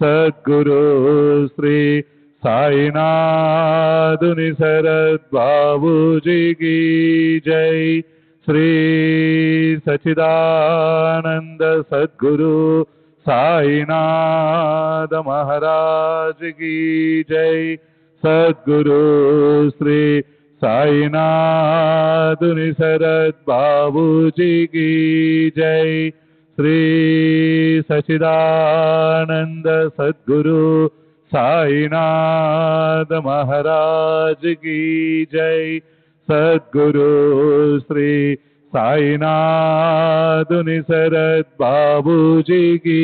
सद्गुरु श्री साईनाथ शरद बाबू जी की जय। श्री सच्चिदानंद सद्गुरु साईनाथ महाराज की जय। सद्गुरु श्री साईनाथ शरद बाबू जी की जय। श्री सच्चिदानंद सद्गुरु साईनाथ महाराज की जय। सद्गुरु श्री साईनाथ शरद बाबू जी की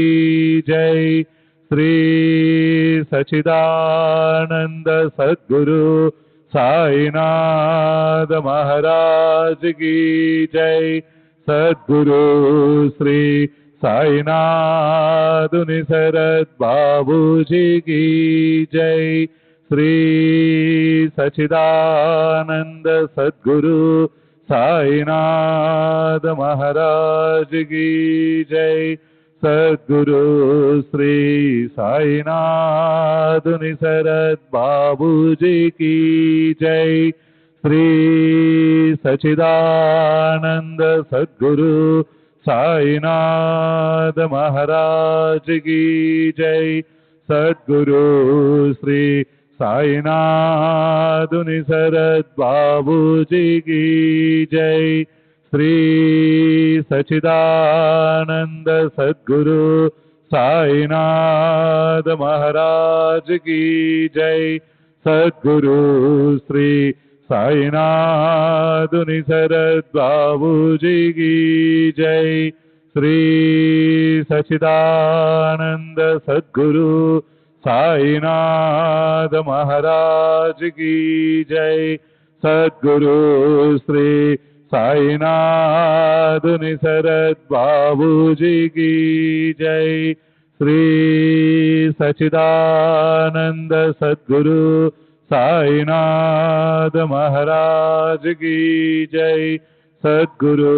जय। श्री सच्चिदानंद सद्गुरु साईनाथ महाराज की जय। सद्गुरु श्री साईनाथ शरद बाबू जी की जय। श्री सच्चिदानंद सद्गुरु साईनाथ महाराज की जय। सद्गुरु श्री साईनाथ शरद बाबू जी की जय। श्री सच्चिदानंद सद्गुरु साईनाथ महाराज की जय। सद्गुरु श्री साईनाथ शरद बाबू जी की जय। श्री सच्चिदानंद सद्गुरु साईनाथ महाराज की जय। सद्गुरु श्री साईनाथ शरद बाबू जी की जय। श्री सच्चिदानंद सद्गुरु साईनाथ महाराज की जय। सद्गुरु श्री साईनाथ शरद बाबू जी की जय। श्री सच्चिदानंद सद्गुरु साईनाथ महाराज की जय। सद्गुरु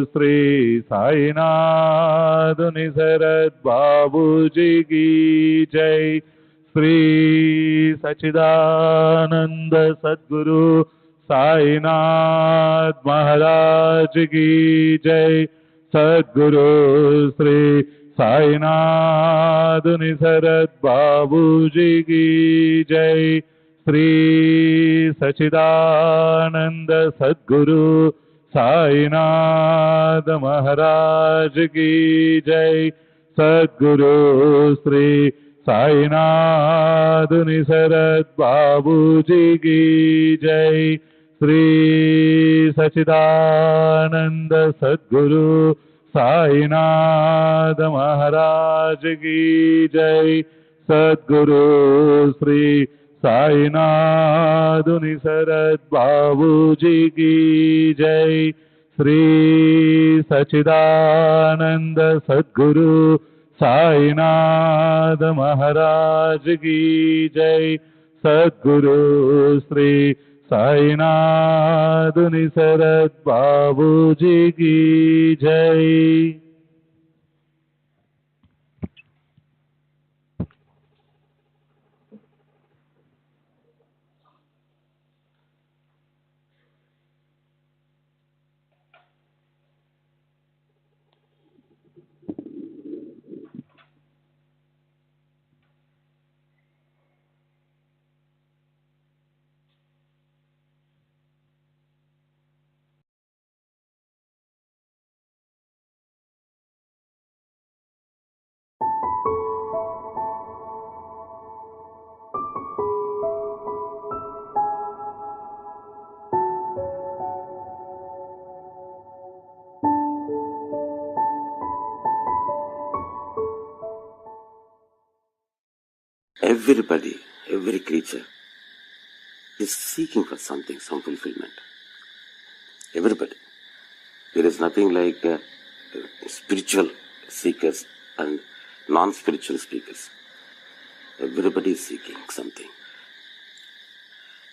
श्री साईनाथ शरद बाबू जी की जय। श्री सच्चिदानंद सद्गुरु साईनाथ महाराज की जय। सद्गुरु श्री साईनाथ शरद बाबू जी की जय। श्री सच्चिदानंद सद्गुरु साईनाथ महाराज की जय। सद्गुरु श्री साईनाथ शरद बाबू जी की जय। श्री सच्चिदानंद सद्गुरु साईनाथ महाराज की जय। सद्गुरु श्री साईनाथ शरद बाबू जी की जय। श्री सच्चिदानंद सद्गुरु साईनाथ महाराज की जय। सद्गुरु श्री साईनाथ शरद बाबू जी की जय। Everybody, every creature is seeking for something, some fulfillment. Everybody. There is nothing like spiritual seekers and non-spiritual speakers. Everybody is seeking something.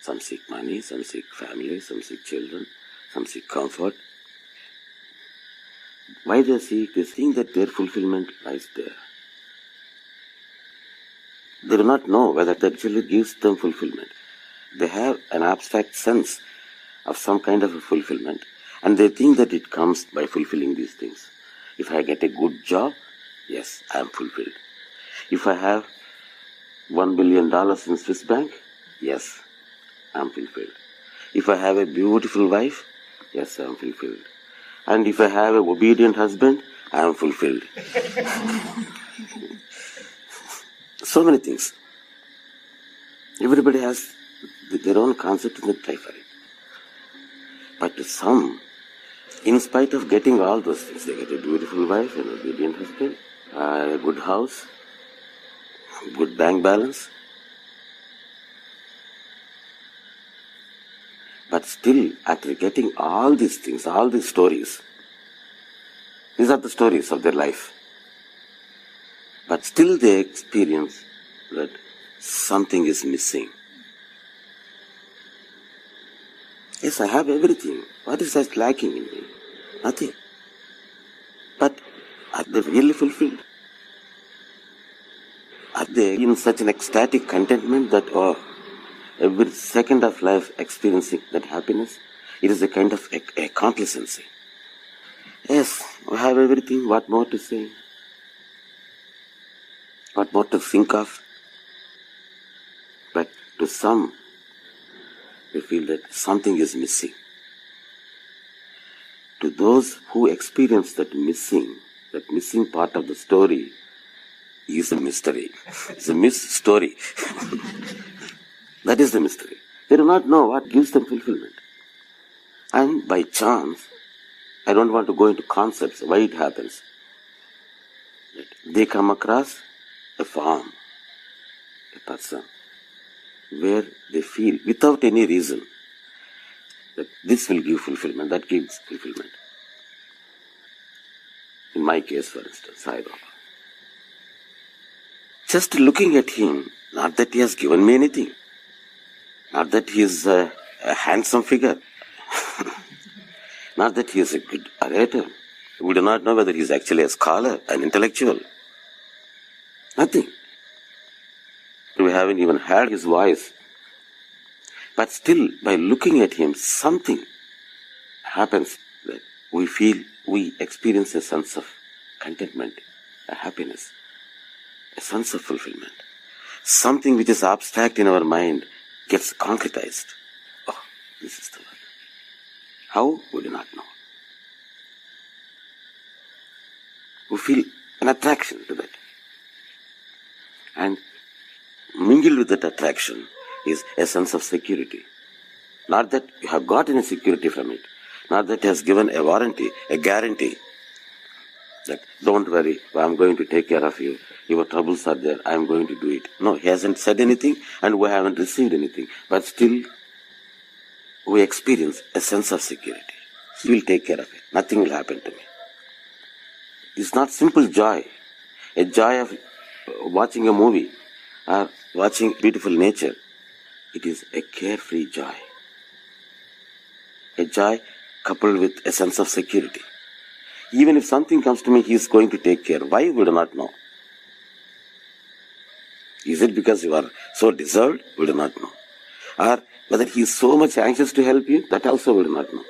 Some seek money, some seek family, some seek children, some seek comfort. Why they seek? They think that their fulfillment lies there. They do not know whether that actually gives them fulfillment. They have an abstract sense of some kind of a fulfillment, and they think that it comes by fulfilling these things. If I get a good job, yes, I am fulfilled. If I have $1 billion in Swiss bank, yes, I am fulfilled. If I have a beautiful wife, yes, I am fulfilled. And if I have an obedient husband, I am fulfilled. So many things. Everybody has their own concept and they try for it. But to some, in spite of getting all those things, they get a beautiful wife, an obedient husband, a good house, good bank balance. But still, after getting all these things, all these stories, these are the stories of their life. But still they experience that something is missing. Yes, I have everything. What is that lacking in me? Nothing. But are they really fulfilled? Are they in such an ecstatic contentment that every second of life experiencing that happiness? It is a kind of a complacency. Yes, I have everything. What more to say? What more to think of? But to some, they feel that something is missing. To those who experience that missing part of the story is a mystery. It's a missed story. That is the mystery. They do not know what gives them fulfillment. And by chance, I don't want to go into concepts, why it happens. They come across a farm, a person, where they feel, without any reason, that this will give fulfillment, that gives fulfillment. In my case, for instance, Sai Baba. Just looking at him, not that he has given me anything, not that he is a handsome figure, not that he is a good orator. We do not know whether he is actually a scholar, an intellectual. Nothing. We haven't even heard his voice. But still, by looking at him, something happens that we experience a sense of contentment, a happiness, a sense of fulfillment. Something which is abstract in our mind gets concretized. Oh, this is the one. How? We do not know. We feel an attraction to that. And mingled with that attraction is a sense of security. Not that you have got any security from it. Not that it has given a warranty, a guarantee. That don't worry, I am going to take care of you. Your troubles are there, I am going to do it. No, he hasn't said anything and we haven't received anything. But still, we experience a sense of security. He will take care of it. Nothing will happen to me. It's not simple joy. A joy of watching a movie or watching beautiful nature. It is a carefree joy. A joy coupled with a sense of security. Even if something comes to me, he is going to take care. Why? We do not know. Is it because you are so deserved? We do not know. Or whether he is so much anxious to help you? That also we do not know.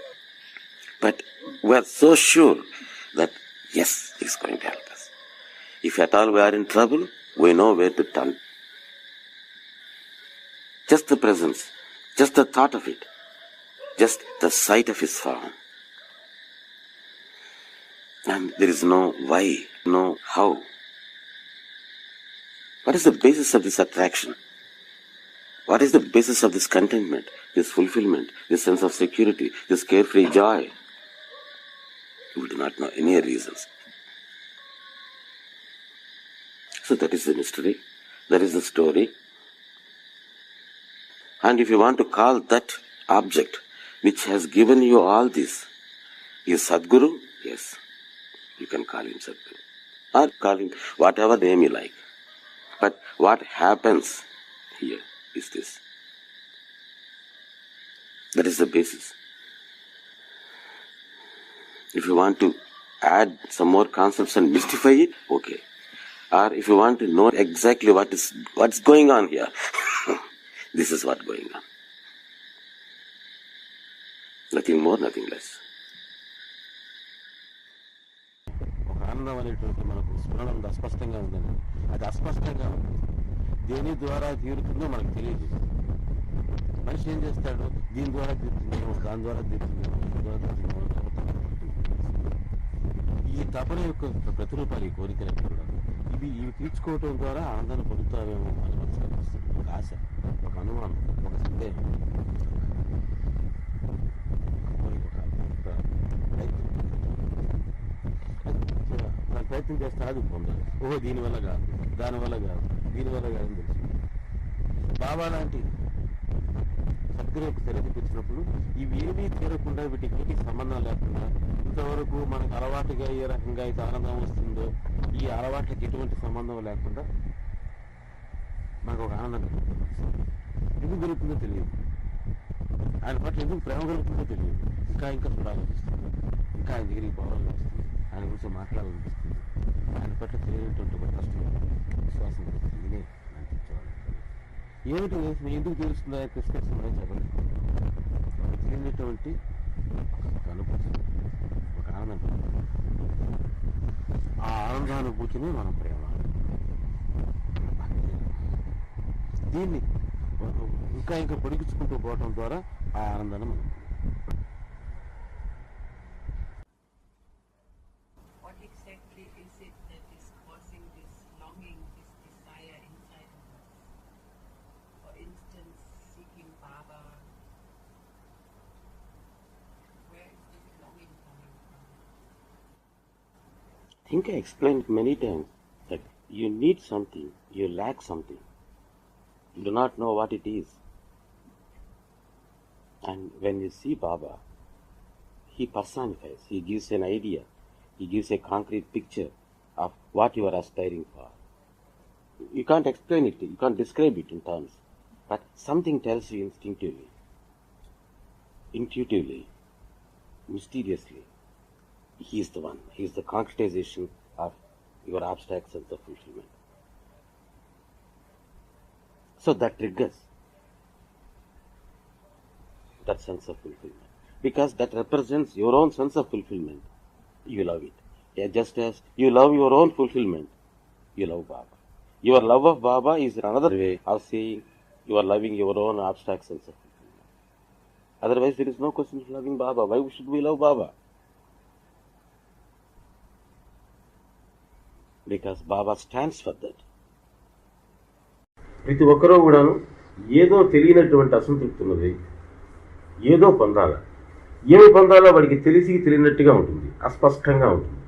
But we are so sure that yes, he is going to help us. If at all we are in trouble, we know where to turn. Just the presence, just the thought of it, just the sight of his form. And there is no why, no how. What is the basis of this attraction? What is the basis of this contentment, this fulfillment, this sense of security, this carefree joy? We do not know any reasons. So that is the mystery, that is the story. And if you want to call that object which has given you all this is Sadguru, yes, you can call him Sadguru. Or call him whatever name you like. But what happens here is this. That is the basis. If you want to add some more concepts and mystify it, okay. or if you want to know exactly what's going on here, this is what's going on. Nothing more, nothing less. ఒక ఆనందం అనేటువంటి మనకు స్ఫురణ ఉంది, అస్పష్టంగా ఉందని. అది అస్పష్టంగా ఉంది, దేని ద్వారా తీరుతుందో మనకు తెలియదు. మనిషి ఏం చేస్తాడు, దీని ద్వారా తీరుతుందేమో, దాని ద్వారా తీరుతుందేమో, దీని ద్వారా తీరుతుందేమో. ఈ తపన యొక్క ప్రతిరూపాలు ఈ కోరికలకి కూడా ఇవి తీర్చుకోవటం ద్వారా ఆనందాన్ని పొందుతావేమో అని మనసు కనిపిస్తుంది. ఒక ఆశ, ఒక అనుమానం, ఒక సందేహం, ప్రయత్నం చేస్తే అది పొందాలి. ఓహో దీనివల్ల కాదు, దానివల్ల కాదు, దీనివల్ల కాదని తెలుసు. బాబా లాంటి సద్గురు యొక్క తెరదికి వచ్చినప్పుడు ఇవి ఏమీ తీరకుండా, వీటికి సంబంధం లేకుండా, ఇంతవరకు మనకు అలవాటుగా ఏ రకంగా అయితే ఆనందం వస్తుందో ఈ అలవాట్లకి ఎటువంటి సంబంధం లేకుండా మనకు ఒక ఆనందం కలుగుతుంది. ఎందుకు కలుగుతుందో తెలియదు, ఆయన పట్ల ఎందుకు ప్రేమ కలుగుతుందో తెలియదు. ఇంకా చూడాలనిపిస్తుంది, ఇంకా ఆయన దగ్గరికి పోవాలనిపిస్తుంది, ఆయన గురించి మాట్లాడాలనిపిస్తుంది. ఆయన పట్ల తెలియనటువంటి ఒక కష్టం, విశ్వాసం కలుగుతుంది. నేనే అనిపించేవాళ్ళు ఏమిటి ఎందుకు తెలుస్తుందో ఆయన తీసుకొస్తుందని చెప్పలేదు. తెలియనటువంటి ఒక అనుభూతి, ఒక ఆనందం. ఆ ఆనందానుభూతిని మనం ప్రేమ. దీన్ని ఇంకా పొడిగించుకుంటూ పోవటం ద్వారా ఆ ఆనందాన్ని మనం I think I explained many times that you need something, you lack something. You do not know what it is. And when you see Baba, he personifies, he gives an idea, he gives a concrete picture of what you are aspiring for. You can't explain it, you can't describe it in terms, but something tells you intuitively, mysteriously. He is the one. He is the concretization of your abstract sense of fulfillment. So that triggers that sense of fulfillment. Because that represents your own sense of fulfillment. You love it. Yeah, just as you love your own fulfillment, you love Baba. Your love of Baba is another way of saying you are loving your own abstract sense of fulfillment. Otherwise, there is no question of loving Baba. Why should we love Baba? Because Baba stands for that. ప్రతి ఒక్కరూ కూడాను ఏదో తెలియనటువంటి అసంతృప్తి ఉన్నది, ఏదో పొందాలా. ఏమి పొందాలో వాడికి తెలియనట్టుగా ఉంటుంది, అస్పష్టంగా ఉంటుంది,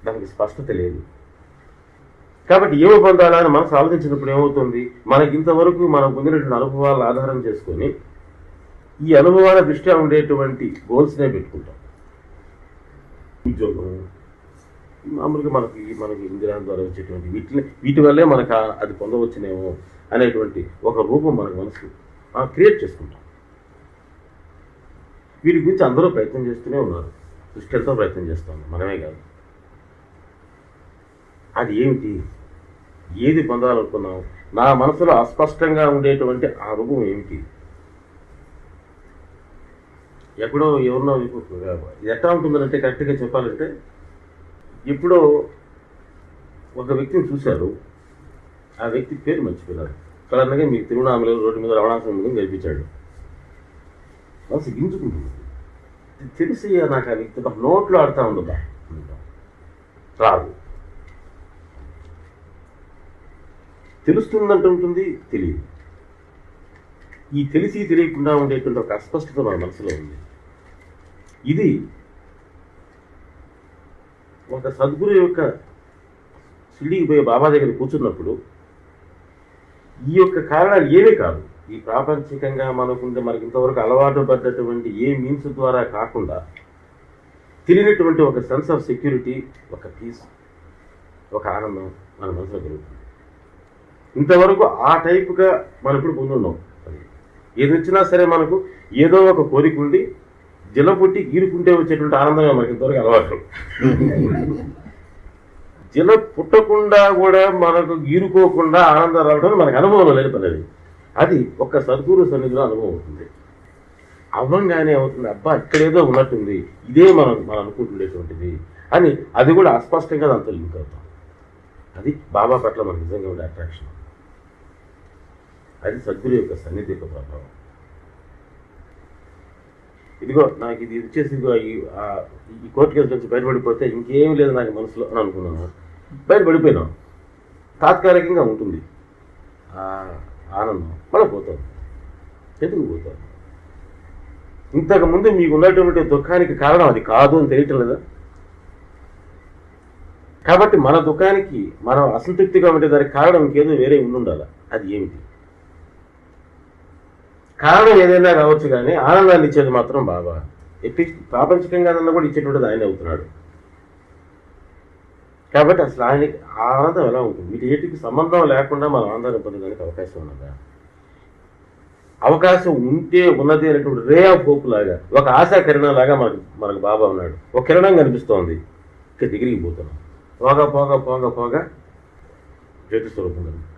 దానికి స్పష్టత లేదు. కాబట్టి ఏమి పొందాలా అని మనసు ఆలోచించినప్పుడు ఏమవుతుంది, మనకి ఇంతవరకు మనం పొందినటువంటి అనుభవాలను ఆధారం చేసుకొని ఈ అనుభవాల దృష్ట్యా ఉండేటువంటి గోల్స్నే పెట్టుకుంటాం. ఉద్యోగం, మామూలుగా మనకి ఇందిరా ద్వారా వచ్చేటువంటి వీటి వల్లే మనకు అది పొందవచ్చునేమో అనేటువంటి ఒక రూపం మనకు మనసు క్రియేట్ చేసుకుంటాం. వీటి గురించి అందరూ ప్రయత్నం చేస్తూనే ఉన్నారు, దృష్టితో ప్రయత్నం చేస్తాం, మనమే కాదు. అది ఏమిటి, ఏది పొందాలనుకున్నాం, నా మనసులో అస్పష్టంగా ఉండేటువంటి ఆ రూపం ఏమిటి? ఎక్కడో ఎవరినో ఇది ఎట్లా ఉంటుందంటే, కరెక్ట్గా చెప్పాలంటే, ఎప్పుడో ఒక వ్యక్తిని చూశారు, ఆ వ్యక్తి పేరు మర్చిపోయినారు. సడన్గా మీకు తిరువణామల రోడ్డు మీద రవణాసురం మీద గెలిపించాడు. మనసు గింజుకుంటుంది, తెలిసి నాకు ఆ వ్యక్తి నోట్లో ఆడుతూ ఉందా, రాదు. తెలుస్తుందంటుంటుంది, తెలియదు. ఈ తెలియకుండా ఉండేటువంటి ఒక అస్పష్టత మన మనసులో ఉంది. ఇది ఒక సద్గురు యొక్క షిరిడీకి పోయే బాబా దగ్గర కూర్చున్నప్పుడు ఈ యొక్క కారణాలు ఏమీ కాదు, ఈ ప్రాపంచికంగా మనకి ఇంతవరకు అలవాటు పడ్డటువంటి ఏ మీన్స్ ద్వారా కాకుండా తెలియనటువంటి ఒక సెన్స్ ఆఫ్ సెక్యూరిటీ, ఒక పీస్, ఒక ఆనందం మన మనసులో కలుగుతుంది. ఇంతవరకు ఆ టైపుగా మనం ఇప్పుడు పొందున్నాం. ఏది వచ్చినా సరే మనకు ఏదో ఒక కోరిక ఉండి జల పుట్టి గీరుకుంటే వచ్చేటువంటి ఆనందమే మనకి ఇంతవరకు అలవాటు. చిన్న పుట్టకుండా కూడా మనకు గీరుకోకుండా ఆనందం రావడం మనకు అనుభవం లేని పని అది ఒక్క సద్గురు సన్నిధిలో అనుభవం అవుతుంది. అవ్వంగానే అవుతుంది, అబ్బా ఇక్కడేదో ఉన్నట్టుంది, ఇదే మనం అనుకుంటుండేటువంటిది అని అది కూడా అస్పష్టంగా దాంతో లింక్ అవుతాం. అది బాబా పట్ల మనకు నిజంగా ఉండే అట్రాక్షన్. అది సద్గురు యొక్క సన్నిధి యొక్క ప్రభావం. ఇదిగో నాకు ఇది వచ్చేసి ఇదిగో ఈ కోర్టు కేసు నుంచి బయటపడిపోతే ఇంకేం లేదు నాకు మనసులో అని అనుకున్నాను. బయటపడిపోయినాం, తాత్కాలికంగా ఉంటుంది ఆనందం, మళ్ళీ పోతాం. ఎందుకు పోతాం? ఇంతకుముందు మీకు ఉన్నటువంటి దుఃఖానికి కారణం అది కాదు అని తెలియటం లేదా? కాబట్టి మన దుఃఖానికి మనం అసంతృప్తిగా ఉండే దానికి కారణం ఇంకేదో వేరే ఉండాలి. అది ఏమిటి? కారణం ఏదైనా కావచ్చు, కానీ ఆనందాన్ని ఇచ్చేది మాత్రం బాబా. ఎట్లీస్ట్ ప్రాపంచికంగా కూడా ఇచ్చేటువంటిది ఆయన అవుతున్నాడు. కాబట్టి అసలు ఆయనకి ఆనందం ఎలా ఉంటుంది? వీటికి సంబంధం లేకుండా మనం ఆనందాన్ని పొందడానికి అవకాశం ఉన్నదా? అవకాశం ఉంటే ఉన్నది అనేటువంటి రే ఆఫ్ హోప్ లాగా, ఒక ఆశా కిరణం లాగా మనకు బాబా ఉన్నాడు. ఒక కిరణం కనిపిస్తోంది, ఇక దగ్గరికి పోతున్నాం. పోగా పోగా పోగా పోగా జ్యోతి స్వరూపం కనిపిస్తుంది.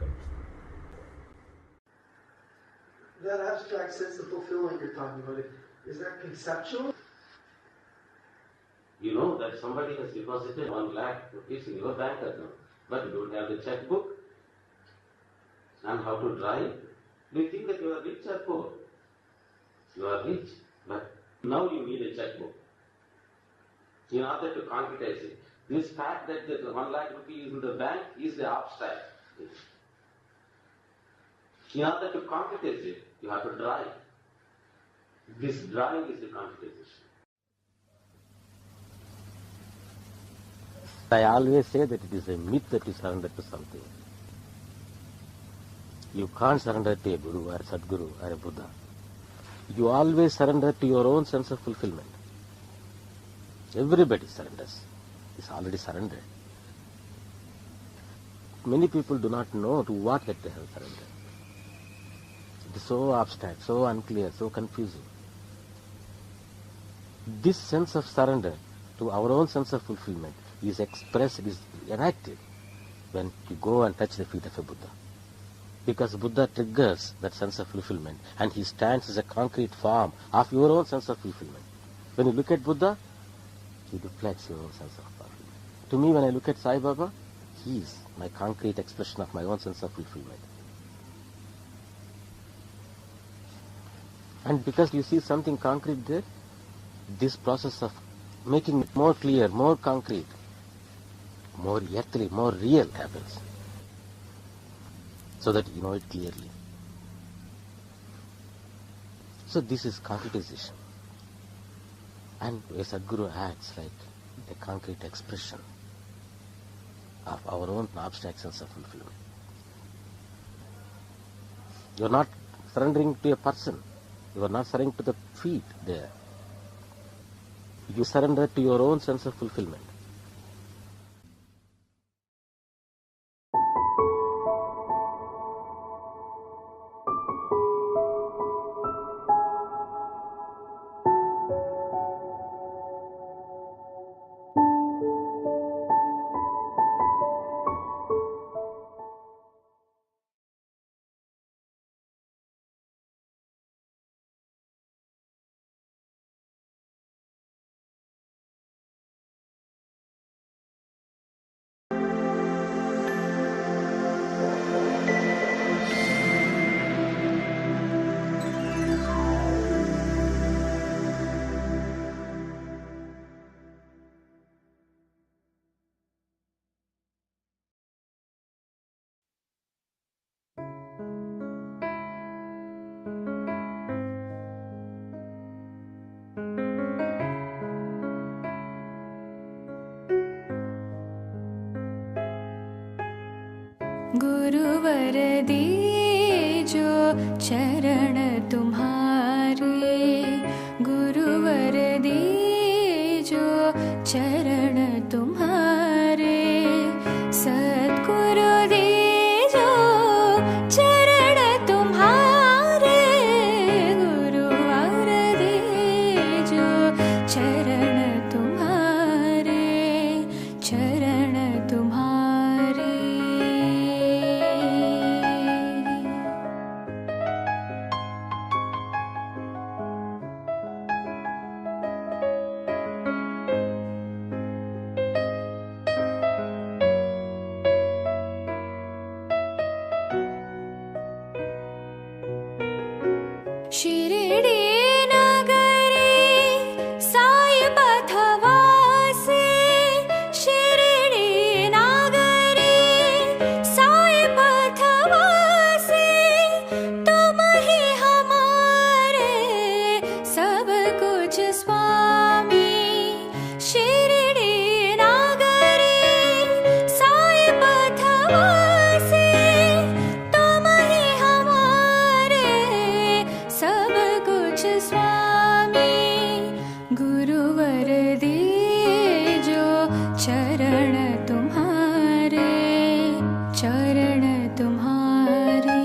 That abstract sense of fulfillment you're talking about, is that conceptual? You know that somebody has deposited 1 lakh rupees in your bank account, but you don't have the checkbook and how to drive. Do you think that you are rich or poor? You are rich, but now you need a checkbook in order to concretize it. This fact that the 1 lakh rupees in the bank is the abstract. In order to concretize it, you have to drive. This driving is the concretization. I always say that it is a myth that you surrender to something. You can't surrender to a Guru or a Sadguru or a Buddha. You always surrender to your own sense of fulfillment. Everybody surrenders. It's already surrendered. Many people do not know to what that they have surrendered. It is so abstract, so unclear, so confusing. This sense of surrender to our own sense of fulfillment is expressed, is enacted when you go and touch the feet of a Buddha. Because Buddha triggers that sense of fulfillment and he stands as a concrete form of your own sense of fulfillment. When you look at Buddha, he reflects your own sense of fulfillment. To me, when I look at Sai Baba, he is my concrete expression of my own sense of fulfillment. And because you see something concrete there, this process of making it more clear, more concrete, more earthly, more real happens. So that you know it clearly. So this is concretization. And a Sadguru acts like a concrete expression of our own abstract sense of fulfillment. You are not surrendering to a person. You are not surrendering to the feet there. You surrender to your own sense of fulfillment. गुरुवर दीजो चरण तुम्हारे, गुरुवर दीजो चरण तुम्हारे, सद्गुरु दीजो चरण तुम्हारे, गुरुवर दीजो चरण तुम्हारे, चरण तुम्हारे। शिरडी नगरी साई पथवासी, शिरडी नगरी साई पथवासी, तुम ही हमारे सब कुछ स्वामी। शिरडी नगरी साई पथवासी, तुम ही हमारे सब कुछ स्वामी। गुरुवर दीजो चरण तुम्हारे, चरण तुम्हारे।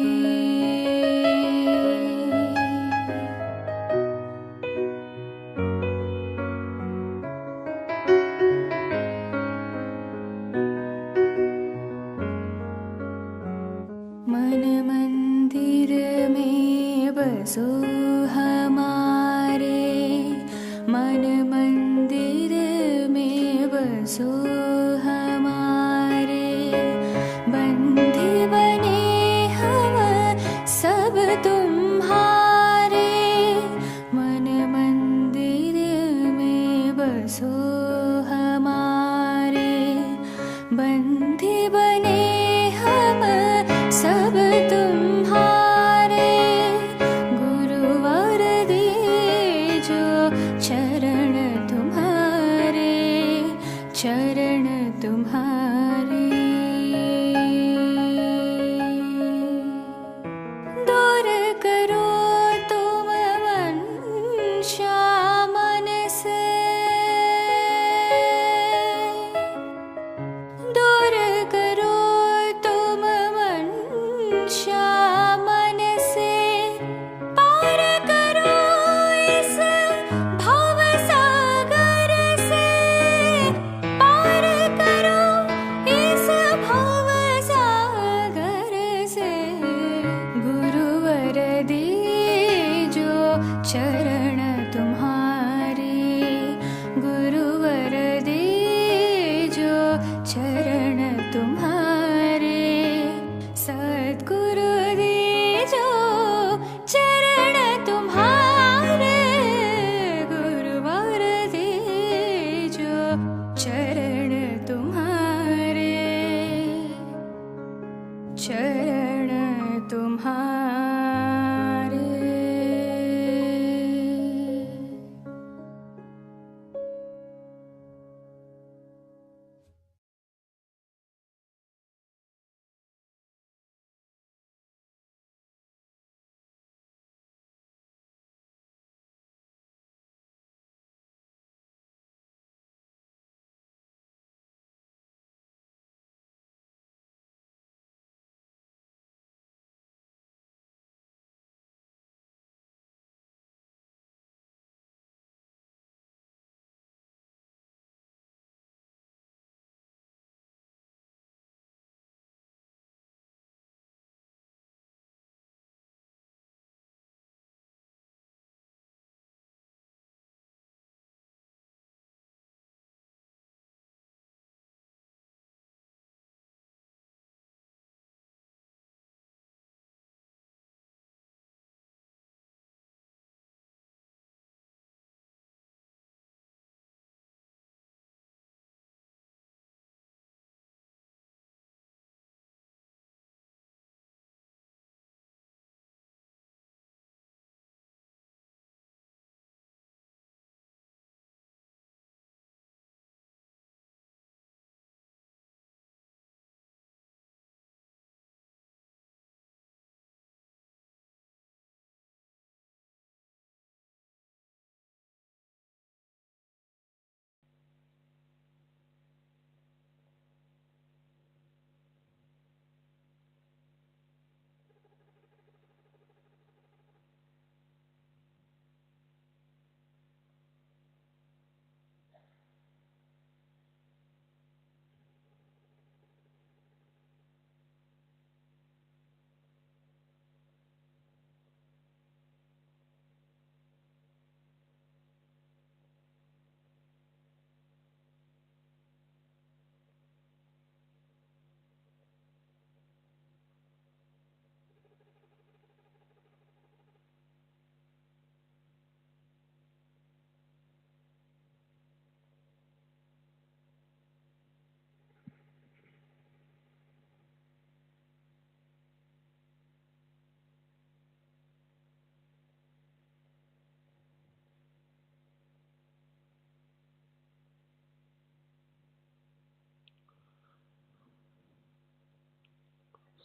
मन मंदिर में बसो हमारे, मन मंदिर में बसो हमारे। बंदी बने हम सब तुम्हारे, मन मंदिर में बसो हमारे। बंदी बने हम सब तुम्हारे। गुरुवर दीजो चरण तुम्हारे, चरण तुम्हारे। दूर करो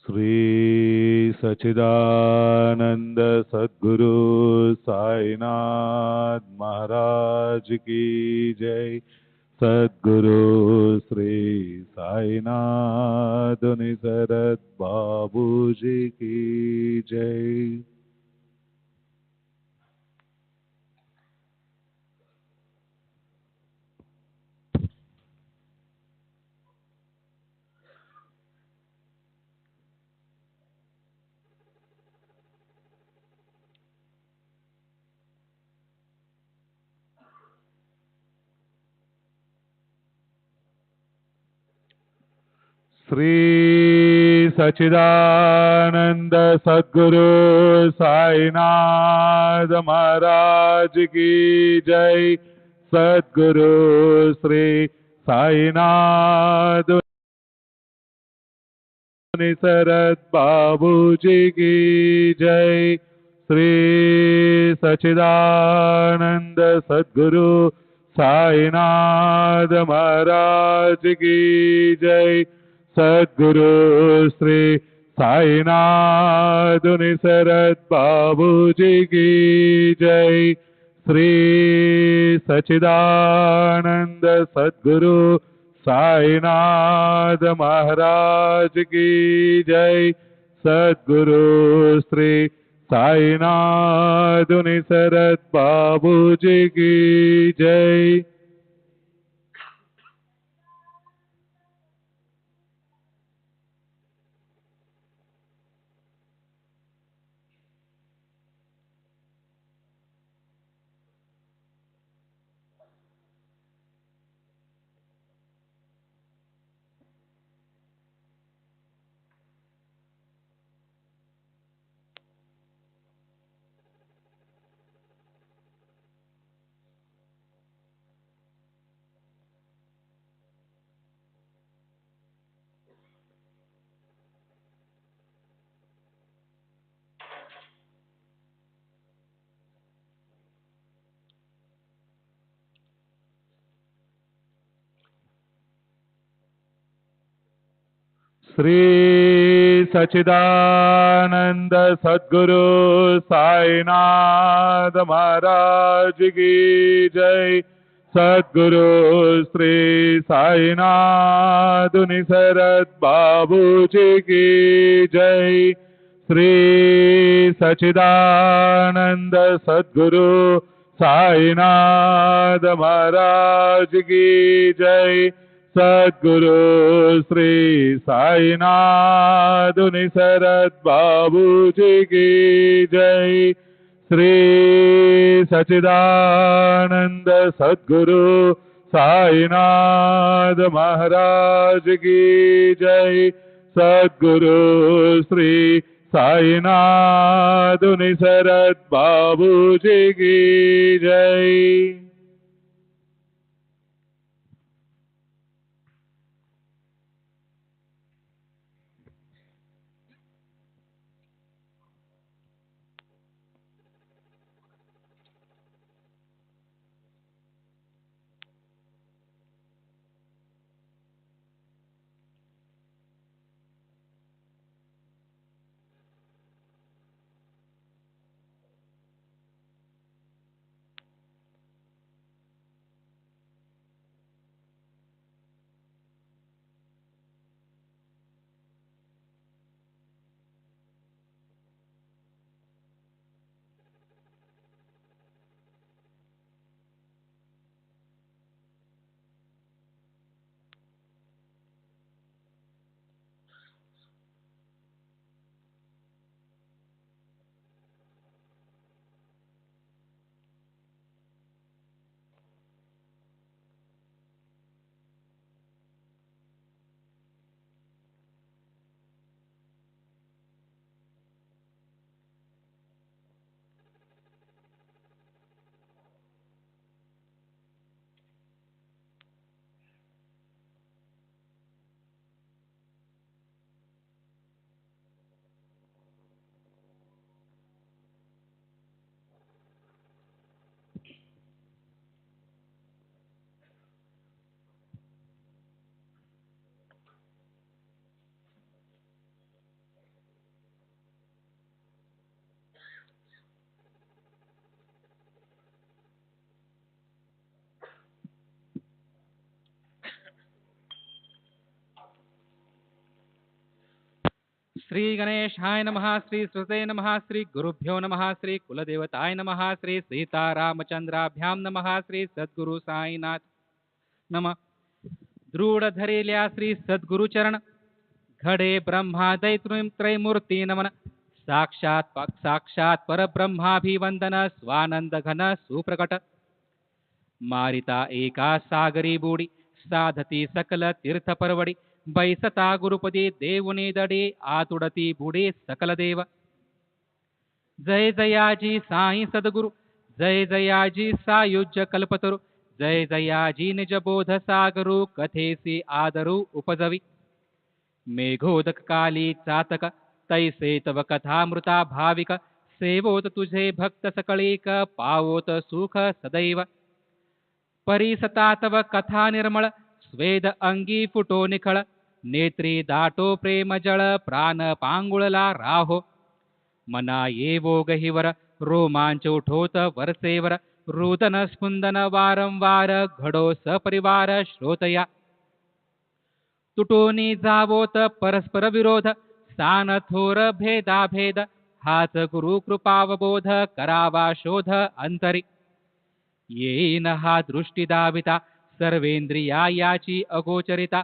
श्री सच्चिदानंद सद्गुरु साईनाथ महाराज की जय। सद्गुरु श्री साईनाथ निसरत बाबू जी की जय। श्री सच्चिदानंद सद्गुरु साईनाथ महाराज की जय। सद्गुरु श्री साईनाथ निसरत बाबू जी की जय। श्री सच्चिदानंद सद्गुरु साईनाथ महाराज की जय। सद्गुरु श्री साईनाथ निसरत बाबू जी की जय। श्री सच्चिदानंद सद्गुरु साईनाथ महाराज की जय। सद्गुरु श्री साईनाथ निसरत बाबू जी की जय। श्री सच्चिदानंद सद्गुरु साईनाथ महाराज की जय। सद्गुरु श्री साईनाथ निसरत बाबू जी की जय। श्री सच्चिदानंद सद्गुरु साईनाथ महाराज की जय। सद्गुरु श्री साईनाथ निसरत बाबू जी की जय। श्री सच्चिदानंद सद्गुरु साईनाथ महाराज की जय। सद्गुरु श्री साईनाथ निसरत बाबू जी की जय। श्री गणेशाय नमः, श्री श्रुते नमः, श्री गुरुभ्यो नमः, श्री कुलदेवताय नमः, श्री सीतारामचंद्राभ्यां नमः, श्री सद्गुरु साईनाथ नमः. दृढ धरेल्या श्री सद्गुरु चरण, घडे ब्रह्मादय त्रैमूर्ती नमन. साक्षात परब्रह्माभिवंदन, स्वानंद घन सुप्रकट. मारिता एका सागरी बुडी, साधती सकल तीर्थ परवडी. बैसता गुरुपदी देवुनी दडी, आतुडती बुडी सकल देव. जय जयाजी साई सद्गुरु, जय जयाजी सायुज्य कल्पतरु. जय जयाजी निज बोध सागरू, कथेसी आदरू उपजवी. मेघोदक काली चातक, तैसे तव कथामृता भाविक. सेवोत तुझे भक्त सकळीक, पावोत सुख सदैव. परिसता तव कथा निर्मळ, स्वेद अंगी फुटो निखळ. नेत्री दाटो प्रेम जळ, प्राण पांगुळला राहो. मना येवो गहिवर, रोमांच उठोत वरसेवर. रुदन स्पुंदन वारंवार, घडो सपरिवार श्रोतया. तुटोनी जावोत परस्पर विरोध, सान थोर भेदाभेद. हाच गुरु कृपावबोध, करावा शोध अंतरी. येईन हा दृष्टी दाविता, सर्वेंद्रिया याची अगोचरिता.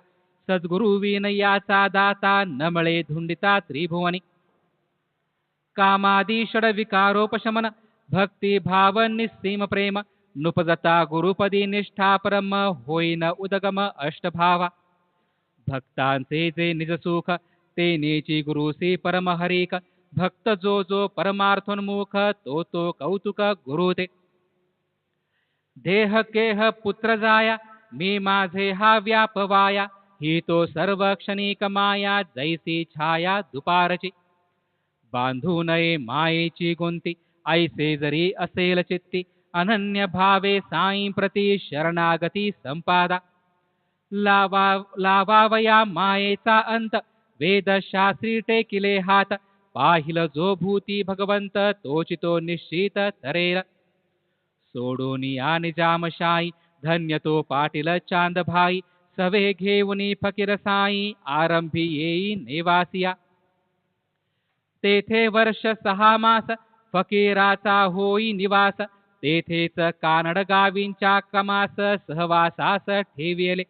सद्गुरु विनयाचा दाता, नमळे धुंडिता त्रिभुवनी. कामादी षड विकारोपशमन, भक्ती भाव निस्सीम प्रेम. नुपजता गुरुपदी निष्ठा परम, होईन उदगम अष्टभावा. भक्तांचे जे निज सुख, ते नेची गुरुसी परम हरिक. भक्त जो जो परमार्थोन्मुख, तो तो कौतुक गुरु ते. देह केह पुत्र जाया, मी माझे हा व्यापवाया. ही तो सर्व क्षणिक माया, जैसी छाया दुपारची. बांधू नये मायेची गुंती, ऐसे जरी असेल चित्ती. अनन्य भावे साई प्रती, शरणागती संपादा. लावावया मायेचा अंत, वेदशास्त्री टेकिले हात. पाहिल जो भूती भगवंत, तोची तो निश्चित तरेल. सोडून या निजामशाही, धन्य तो पाटील चांद भाई. सवे घेऊनी फकीर साई, आरंभी येई नेवासिया. तेथे वर्ष 6 मास, फकीराचा होई निवास. तेथेच कानड गावींच्या कमास, सहवासास ठेविले.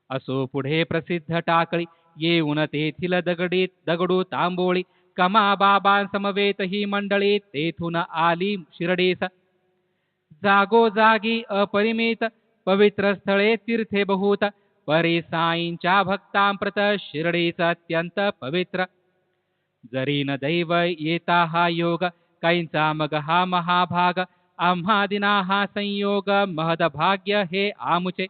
असो पुढे प्रसिद्ध टाकळी, येऊन तेथील दगडू तांबोळी. कमा बाबांसमवेत ही मंडळी, तेथून आली शिरडीस. जागोजागी अपरिमित, पवित्र स्थळे तीर्थे बहुत. परी साईंच्या भक्तांप्रत, शिरडीच अत्यंत पवित्र. जरी न दैव येता हा योग, काहींचा मग हा महाभाग. आम्हा दिना हा संयोग, महद भाग्य हे आमुचे.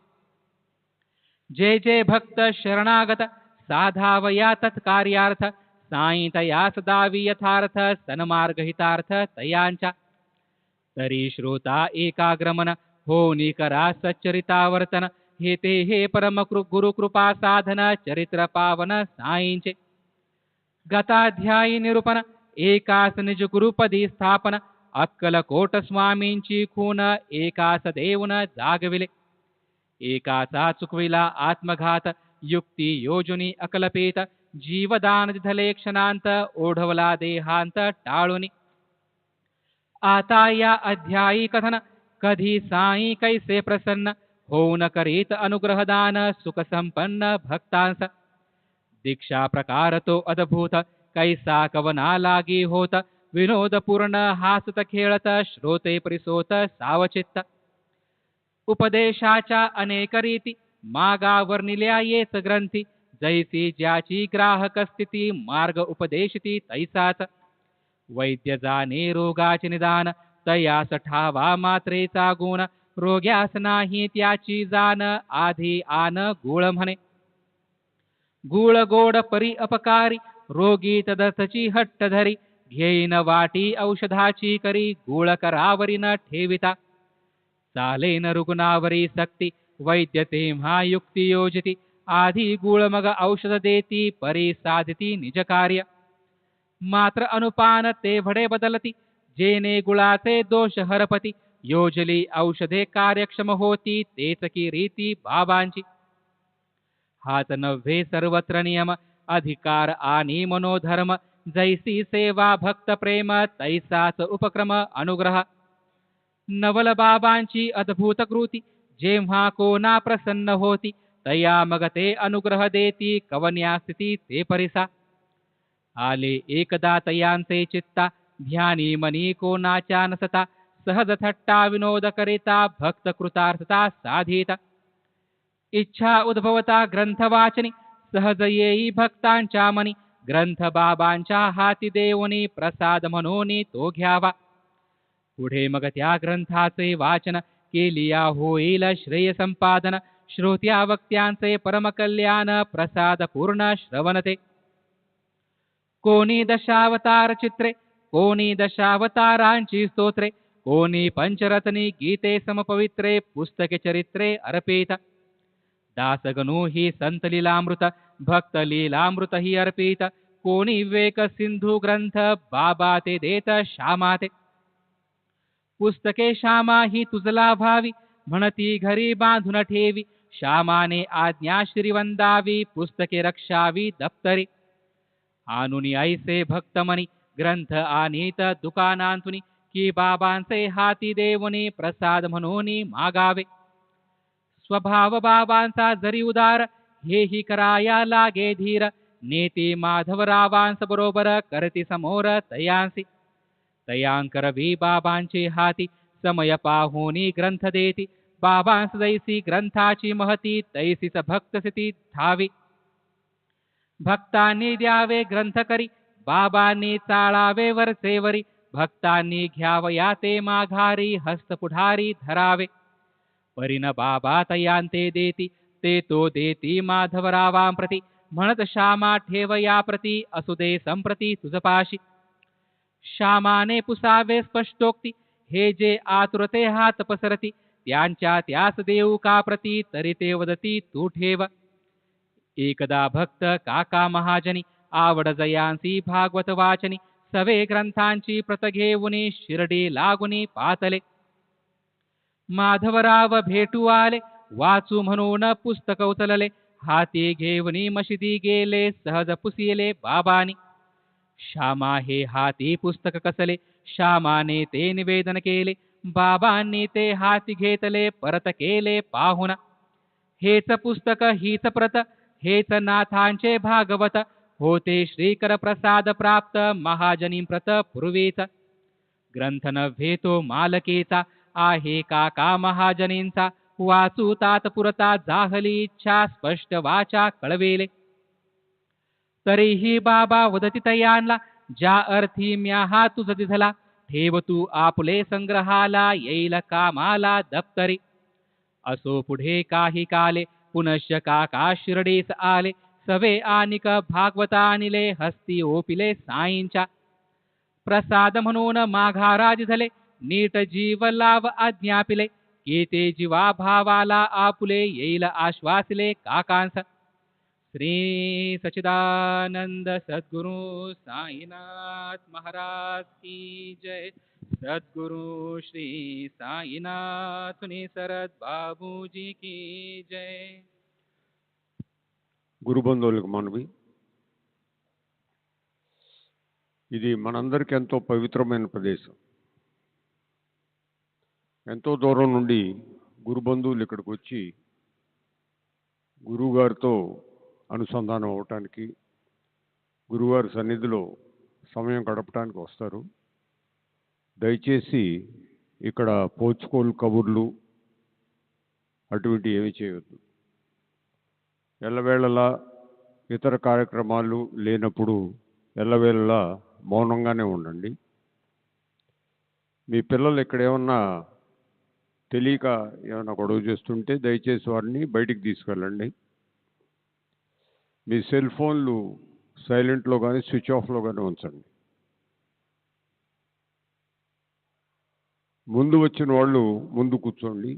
जे जे भक्त शरणागत, साधावया तत्कार्यार्थ. साई तयास दावी यथार्थ, सन्मार्ग हितार्थ तयांच्या. तरी श्रोता एकाग्रमन, होनी करा सच्चरितावर्तन. हे ते हे परम गुरु कृपा साधन, चरित्र पावन साईंचे. गताध्यायी निरूपण, एकास निज गुरुपदी स्थापन. अक्कलकोट स्वामींची खून, एकास देऊन जागविले. एकाचा चुकविला आत्मघात, युक्ती योजुनी अकल्पित. जीवदान दिधले क्षणांत, ओढवला देहांत टाळूनी. आता या अध्यायी कथन, कधी साई कैसे प्रसन्न. होऊन करीत अनुग्रहदान, सुख संपन्न भक्तांस. दीक्षा प्रकार तो अद्भुत, कैसा कवना लागी होत. विनोदपूर्ण हासत खेळत, श्रोते परिसोत सावचित्त. उपदेशाच्या अनेक रीती, मागा वर्णिल्या येत ग्रंथी. जैसी ज्याची ग्राहक स्थिती, मार्ग उपदेशिती तैसाच. वैद्य जाणे रोगाचे निदान, तयास ठावा मात्रेचा गुण. रोग्यास नाही त्याची जाण, आधी आन गुळ म्हणे. गुळ गोड परी अपकारी, रोगी तदसची हट्ट धरी. घेईन वाटी औषधाची करी, गुळ करावरी न ठेविता. चालेन रुग्णावरी सक्ती, वैद्य तेव्हा युक्ती योजिती. आधी गुळ मग औषध देती, परी साधिती निज कार्य. मात्र अनुपान तेवढे बदलती, जेने गुळाचे दोष हरपती. योजली औषधे कार्यक्षम होती, तेच की रीती बाबांची. हाच नव्हे सर्वत्र नियम, अधिकार आणि मनोधर्म जैसी सेवा भक्त प्रेम तैसाच उपक्रम अनुग्रह. नवल बाबांची अद्भुत कृती जेव्हा कोणा प्रसन्न होती तया मग ते अनुग्रह देती कवन्या स्थिती ते परिसा. आले एकदा तयांचे चित्ता ध्यानी मनी कोणाच्या नसता सहज थट्टा विनोद करिता भक्त कृतार्थता साधिता. इच्छा उद्भवता ग्रंथ वाचनी सहज येई भक्तांच्या मनी ग्रंथ बाबांच्या हाती देवनी प्रसाद म्हणून तो घ्यावा. पुढे मग त्या ग्रंथाचे वाचन केलिया होईल श्रेय संपादन श्रोत्या वक्त्यांचे परमकल्याण प्रसाद पूर्ण श्रवणते. कोणी दशावतार चित्रे कोणी दशावतारांची स्तोत्रे कोणी पंचरत्नी गीते समपवित्रे पुस्तके चरित्रे अर्पित. दासगणू ही संत लीलामृत भक्त लीलामृत ही अर्पित. कोणी विवेक सिंधू ग्रंथ बाबा ते देत श्यामाते. पुस्तके श्यामा ही तुझला भावी म्हणती घरी बांधून ठेवी श्यामाने आज्ञा श्रीवंदावी पुस्तके रक्षावी दप्तरी. आणुनी ऐसे भक्तमनी ग्रंथ आणीत दुकानांतुनी की बाबांचे हाती देवनी प्रसाद म्हणून मागावे. स्वभाव बाबांचा जरी उदार हेही कराया लागे धीर नेती माधवरावांस बरोबर करती समोर तयांसी. तयांकरवी बाबांचे हाती समय पाहुनी ग्रंथ देती बाबांस जैसी ग्रंथाची महती तैसीच भक्त स्थिती धावी. भक्तांनी द्यावे ग्रंथ करी बाबांनी चाळावे वरचेवरी भक्तांनी घ्यावया ते माघारी हस्तपुढारी धरावे. परिण बाबा तयांते देती ते तो देती माधवरावांप्रती म्हणत श्यामा ठेवया प्रती असुदे संप्रती तुझपाशी. श्यामाने पुसावे स्पष्टोक्ती हे जे आतुरते हात पसरती त्यांच्या त्यास देऊ का प्रती तरी ते वदती तू ठेव. एकदा भक्त काका महाजनी आवड जयांसी भागवत वाचनी सवे ग्रंथांची प्रत घेऊनी शिरडी लागुनी पातले. माधवराव भेटू आले वाचू म्हणून पुस्तक उचलले हाती घेऊनी मशिदी गेले सहज पुसिले बाबानी. श्यामा हे हाती पुस्तक कसले श्यामाने ते निवेदन केले बाबांनी ते हाती घेतले परत केले पाहुणा. हेच पुस्तक हीच प्रत हेच नाथांचे भागवत होते श्रीकर प्रसाद प्राप्त महाजनी प्रत पूर्वीच. ग्रंथ नव्हे तो मालकीचा आहे काका महाजनींचा वाचू तात पुरता जाहली इच्छा स्पष्ट वाचा कळवेले. तरीही बाबा वदती तयांना ज्या अर्थी म्या हा तुझ दिधला ठेव तू आपले संग्रहाला येईल कामाला दप्तरी. असो पुढे काही काले पुनश्च काका शिरडीस आले सवे आनिक भागवता आणिले हस्ती ओपिले साईंच्या. प्रसाद म्हणून माघारा दिधले नीट जीव लाव आज्ञापिले की ते जीवा भावाला आपुले येईल आश्वासिले काकांस. श्री सच्चिदानंद सद्गुरु साईनाथ महाराज की जय. सद्गुरु श्री साईनाथ सरद बाबूजी की जय. గురుబంధువులకు మనవి, ఇది మనందరికీ ఎంతో పవిత్రమైన ప్రదేశం. ఎంతో దూరం నుండి గురుబంధువులు ఇక్కడికి వచ్చి గురువుగారితో అనుసంధానం అవటానికి గురువారి సన్నిధిలో సమయం గడపడానికి వస్తారు. దయచేసి ఇక్కడ పోచుకోలు కబుర్లు అటువంటి ఏమీ చేయవద్దు. ఎల్లవేళలా ఇతర కార్యక్రమాలు లేనప్పుడు ఎల్లవేళలా మౌనంగానే ఉండండి. మీ పిల్లలు ఇక్కడ ఏమన్నా తెలియక ఏమైనా గొడవ చేస్తుంటే దయచేసి వారిని బయటికి తీసుకెళ్ళండి. మీ సెల్ ఫోన్లు సైలెంట్లో కానీ స్విచ్ ఆఫ్లో కానీ ఉంచండి. ముందు వచ్చిన వాళ్ళు ముందు కూర్చోండి,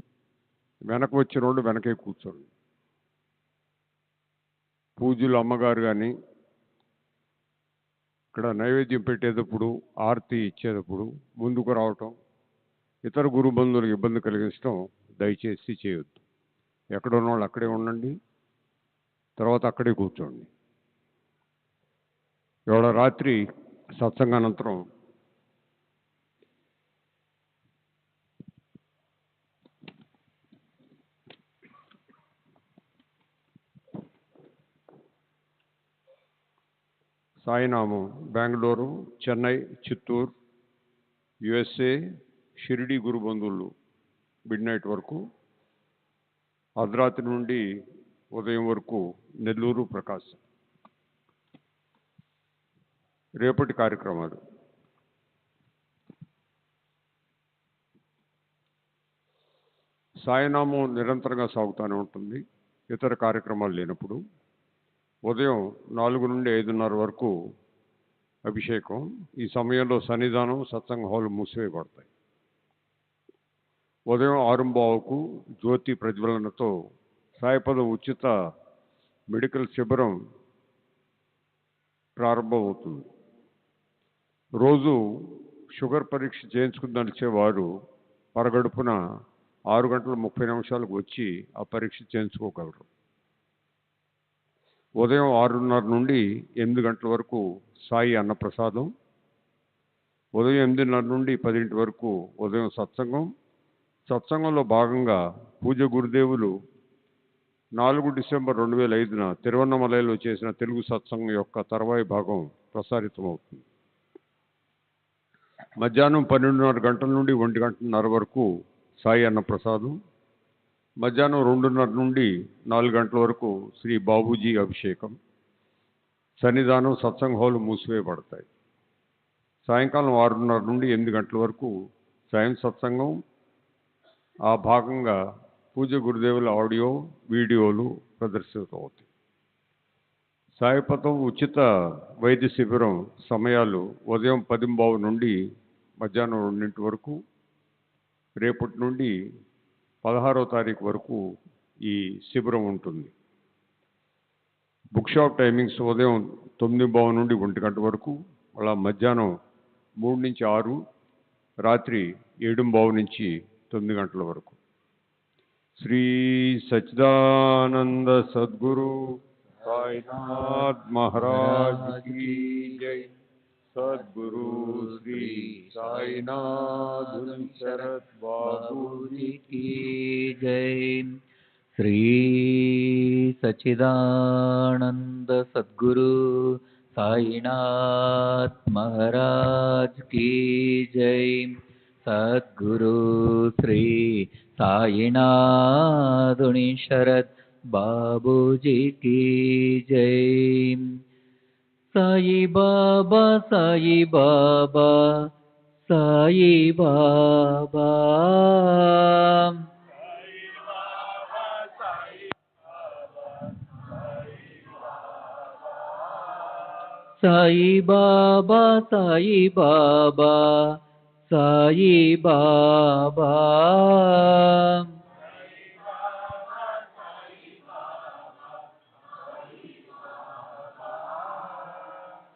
వెనక వచ్చిన వాళ్ళు వెనకే కూర్చోండి. పూజలు అమ్మగారు కానీ ఇక్కడ నైవేద్యం పెట్టేటప్పుడు ఆరతి ఇచ్చేటప్పుడు ముందుకు రావటం ఇతర గురు బంధువులకు ఇబ్బంది కలిగించడం దయచేసి చేయొద్దు. ఎక్కడ ఉన్న వాళ్ళు అక్కడే ఉండండి, తర్వాత అక్కడే కూర్చోండి. ఇవాళ రాత్రి సత్సంగానంతరం సాయినామం బెంగళూరు, చెన్నై, చిత్తూరు, యుఎస్ఏ, షిరిడి గురు బంధువులు మిడ్ నైట్ వరకు, అర్ధరాత్రి నుండి ఉదయం వరకు నెల్లూరు, ప్రకాశం. రేపటి కార్యక్రమాలు: సాయినామం నిరంతరంగా సాగుతూనే ఉంటుంది ఇతర కార్యక్రమాలు లేనప్పుడు. ఉదయం 4 నుండి 5:30 వరకు అభిషేకం. ఈ సమయంలో సన్నిధానం, సత్సంగ హాలు మూసివేయబడతాయి. ఉదయం 6:15కు జ్యోతి ప్రజ్వలనతో సాయిపద ఉచిత మెడికల్ శిబిరం ప్రారంభమవుతుంది. రోజు షుగర్ పరీక్ష చేయించుకుని పరగడుపున 6:30 వచ్చి ఆ పరీక్ష చేయించుకోగలరు. ఉదయం 6:30 నుండి 8 వరకు సాయి అన్నప్రసాదం. ఉదయం 8:30 నుండి 10 వరకు ఉదయం సత్సంగం. సత్సంగంలో భాగంగా పూజ గురుదేవులు 4 డిసెంబర్ 2005 తిరువన్నమలైలో చేసిన తెలుగు సత్సంగం యొక్క తర్వాయి భాగం ప్రసారితమవుతుంది. మధ్యాహ్నం 12:30 నుండి 1:30 వరకు సాయి అన్నప్రసాదం. మధ్యాహ్నం 2:30 నుండి 4 వరకు శ్రీ బాబూజీ అభిషేకం. సన్నిధానం, సత్సంగ హాలు మూసివేయబడతాయి. సాయంకాలం 6:30 నుండి 8 వరకు సాయం సత్సంగం. ఆ భాగంగా పూజ గురుదేవుల ఆడియో, వీడియోలు ప్రదర్శితమవుతాయి. సాయిపథం ఉచిత వైద్య శిబిరం సమయాలు ఉదయం 10:15 నుండి మధ్యాహ్నం 2 వరకు. రేపటి నుండి 16వ తారీఖు వరకు ఈ శిబిరం ఉంటుంది. బుక్ షాప్ టైమింగ్స్ ఉదయం 9:15 నుండి 1 వరకు, అలా మధ్యాహ్నం 3 నుంచి 6, రాత్రి 7:15 నుంచి 9 వరకు. శ్రీ సచ్చిదానంద సద్గురు సాయినాథ్ మహారాజ్ కీ జై. సద్గురు శ్రీ సాయినాథ్ శరత్ బాబూజీ की जय. श्री सच्चिदानंद सद्गुरु साईनाथ महाराज की जय. सद्गुरु श्री साईनाथ शरद बाबूजी की जय. Sai Baba, Sai Baba, Sai Baba. Sai Baba, Sai Baba, Sai Baba.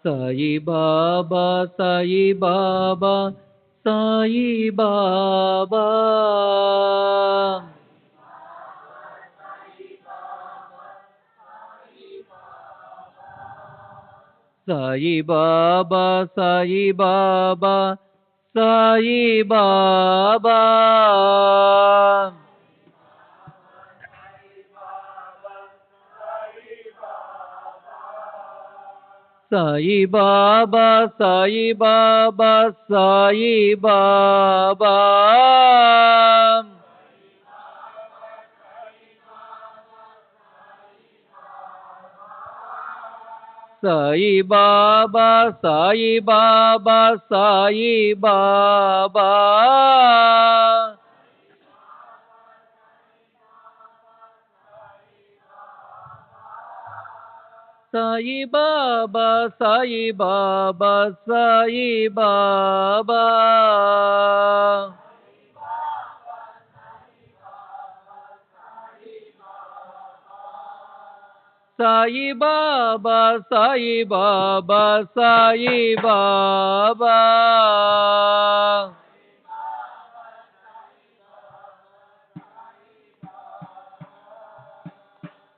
Sai Baba, Sai Baba, Sai Baba. Sai Baba, Sai Baba, Sai Baba. Sai Baba, Sai Baba, Sai Baba. Sai Baba, Sai Baba, Sai Baba. Sai Baba, Sai Baba, Sai Baba. Sai Baba, Sai Baba, Sai Baba.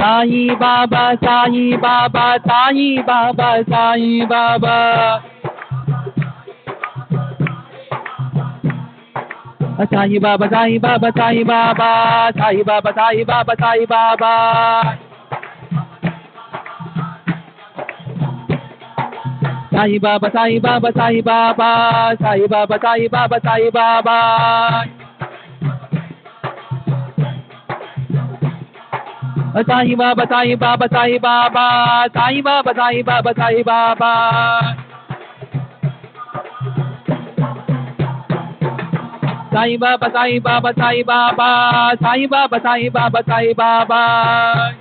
Sai Baba, Sai Baba, Sai Baba, Sai Baba. Sai Baba, Sai Baba, Sai Baba, Sai Baba, Sai Baba, Sai Baba. Sai Baba, Sai Baba, Sai Baba, Sai Baba, Sai Baba, Sai Baba. Sai Baba, Sai Baba, Sai Baba, Sai Baba, Sai Baba, Sai Baba. Sai Baba, Sai Baba, Sai Baba, Sai Baba, Sai Baba, Sai Baba.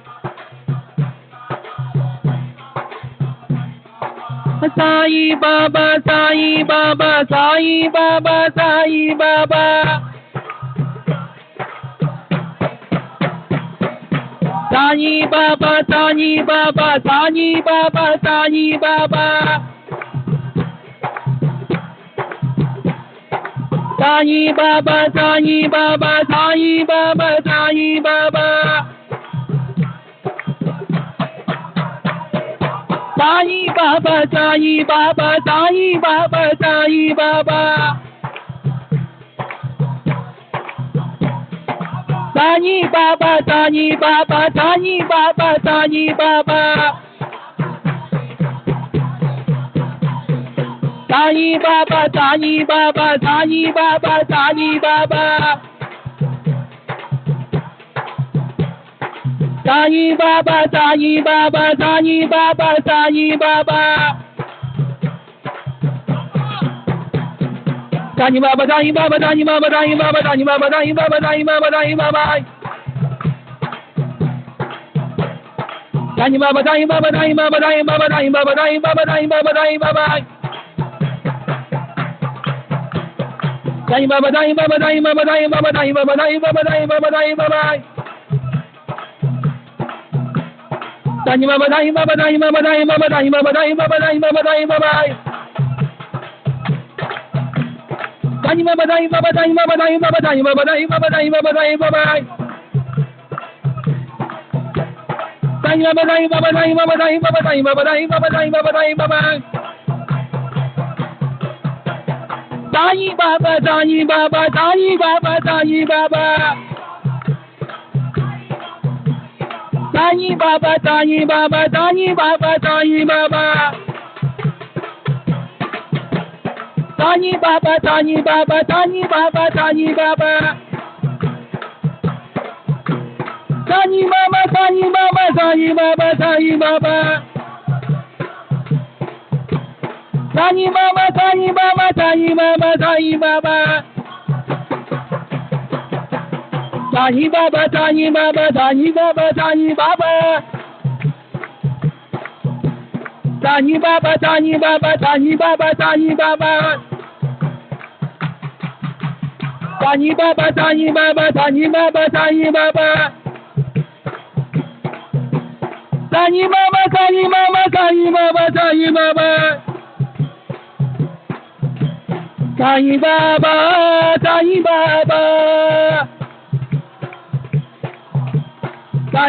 Sai Baba, Sai Baba, Sai Baba, Sai Baba. Sai Baba, Sai Baba, Sai Baba, Sai Baba. Sai Baba, Sai Baba, Sai Baba, Sai Baba. Sai Baba, Sai Baba, Sai Baba, Sai Baba. Sai Baba, Sai Baba, Sai Baba, Sai Baba. Sai Baba, Sai Baba, Sai Baba, Sai Baba. Sai Baba, Sai Baba, Sai Baba, Sai Baba. Sai Baba, Sai Baba, Sai Baba, Sai Baba, Sai Baba, Sai Baba, Sai Baba, Sai Baba. Sai Baba, Sai Baba, Sai Baba, Sai Baba, Sai Baba, Sai Baba, Sai Baba, Sai Baba. Sai Baba, Sai Baba, Sai Baba, Sai Baba, Sai Baba, Sai Baba, Sai Baba, Sai Baba. Sai Baba, Sai Baba, Sai Baba, Sai Baba, Sai Baba, Sai Baba, Sai Baba, Sai Baba. Sai Baba, Sai Baba, Sai Baba, Sai Baba, Sai Baba, Sai Baba, Sai Baba, Sai Baba. Sai Baba, Sai Baba, Sai Baba, Sai Baba, Sai Baba, Sai Baba, Sai Baba, Sai Baba. Sai Baba, Sai Baba, Sai Baba, Sai Baba. Sai Baba, Sai Baba, Sai Baba, Sai Baba. Sai Baba, Sai Baba, Sai Baba, Sai Baba. Sai Baba, Sai Baba, Sai Baba, Sai Baba. Sai Baba, Sai Baba, Sai Baba, Sai Baba. Sai Baba, Sai Baba, Sai Baba, Sai Baba. Sai Baba, Sai Baba, Sai Baba, Sai Baba. Sai Baba, Sai Baba, Sai Baba, Sai Baba. Sai Baba, Sai Baba, Sai Baba, Sai Baba. Sai Baba, Sai Baba.